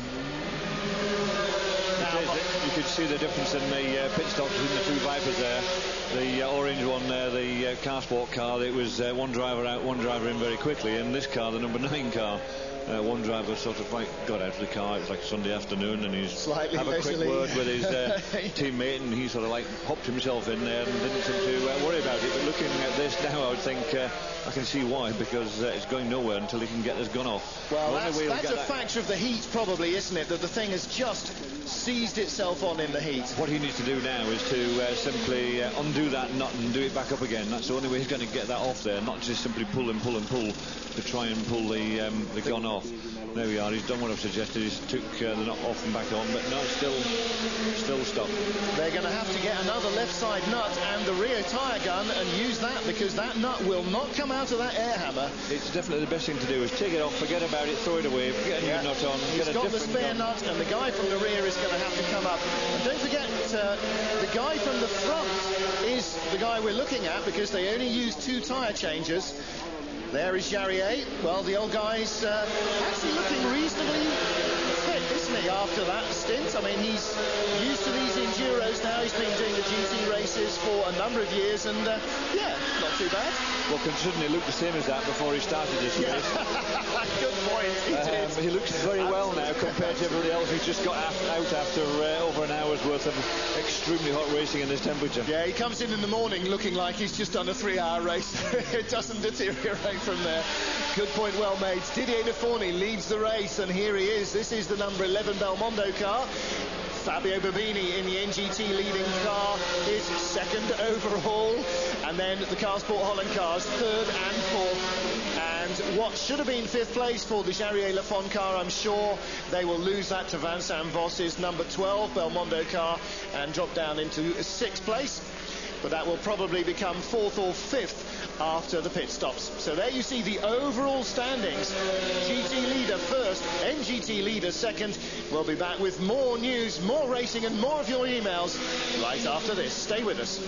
You could see the difference in the pit stops between the two Vipers there. The orange one there, the car sport car, it was one driver out, one driver in very quickly. And this car, the number 9 car, one driver sort of like got out of the car. It was like a Sunday afternoon, and he's have a quick word with his teammate, and he sort of like hopped himself in there and didn't seem to worry about it. But looking at this now, I would think I can see why, because it's going nowhere until he can get this gun off. Well, that's a factor of the heat, probably, isn't it? That the thing has just seized itself on in the heat. What he needs to do now is to simply undo that nut and do it back up again. That's the only way he's going to get that off there, not just simply pull and pull and pull to try and pull the gun off. There we are, he's done what I've suggested. He's took the nut off and back on, but no, still stuck. They're going to have to get another left side nut and the rear tyre gun and use that, because that nut will not come out of that air hammer. It's definitely the best thing to do is take it off, forget about it, throw it away, get a new nut on. He's got the spare nut, and the guy from the rear is going to have to come up. And don't forget, the guy from the front is the guy we're looking at, because they only use 2 tyre changers. There is Jarier. Well, the old guy's actually looking reasonably fit, isn't he, after that stint? I mean, he's used to these Enduros now. He's been doing the GT races for a number of years, and yeah, not too bad. Well, considering he looked the same as that before he started this race. Good point. He looks very well now compared to everybody else who's just got out after over an hour's worth of extremely hot racing in this temperature. Yeah, he comes in the morning looking like he's just done a 3-hour race. It doesn't deteriorate from there. Good point, well made. Didier Deforny leads the race, and here he is. This is the number 11 Belmondo car. Fabio Bobini in the NGT leading car is 2nd overall, and then the Car Sport Holland cars 3rd and 4th. And what should have been 5th place for the Jarier Lafon car, I'm sure they will lose that to Vincent Voss's number 12 Belmondo car and drop down into 6th place. But that will probably become 4th or 5th after the pit stops. So there you see the overall standings. GT leader 1st, NGT leader 2nd. We'll be back with more news, more racing and more of your emails right after this. Stay with us.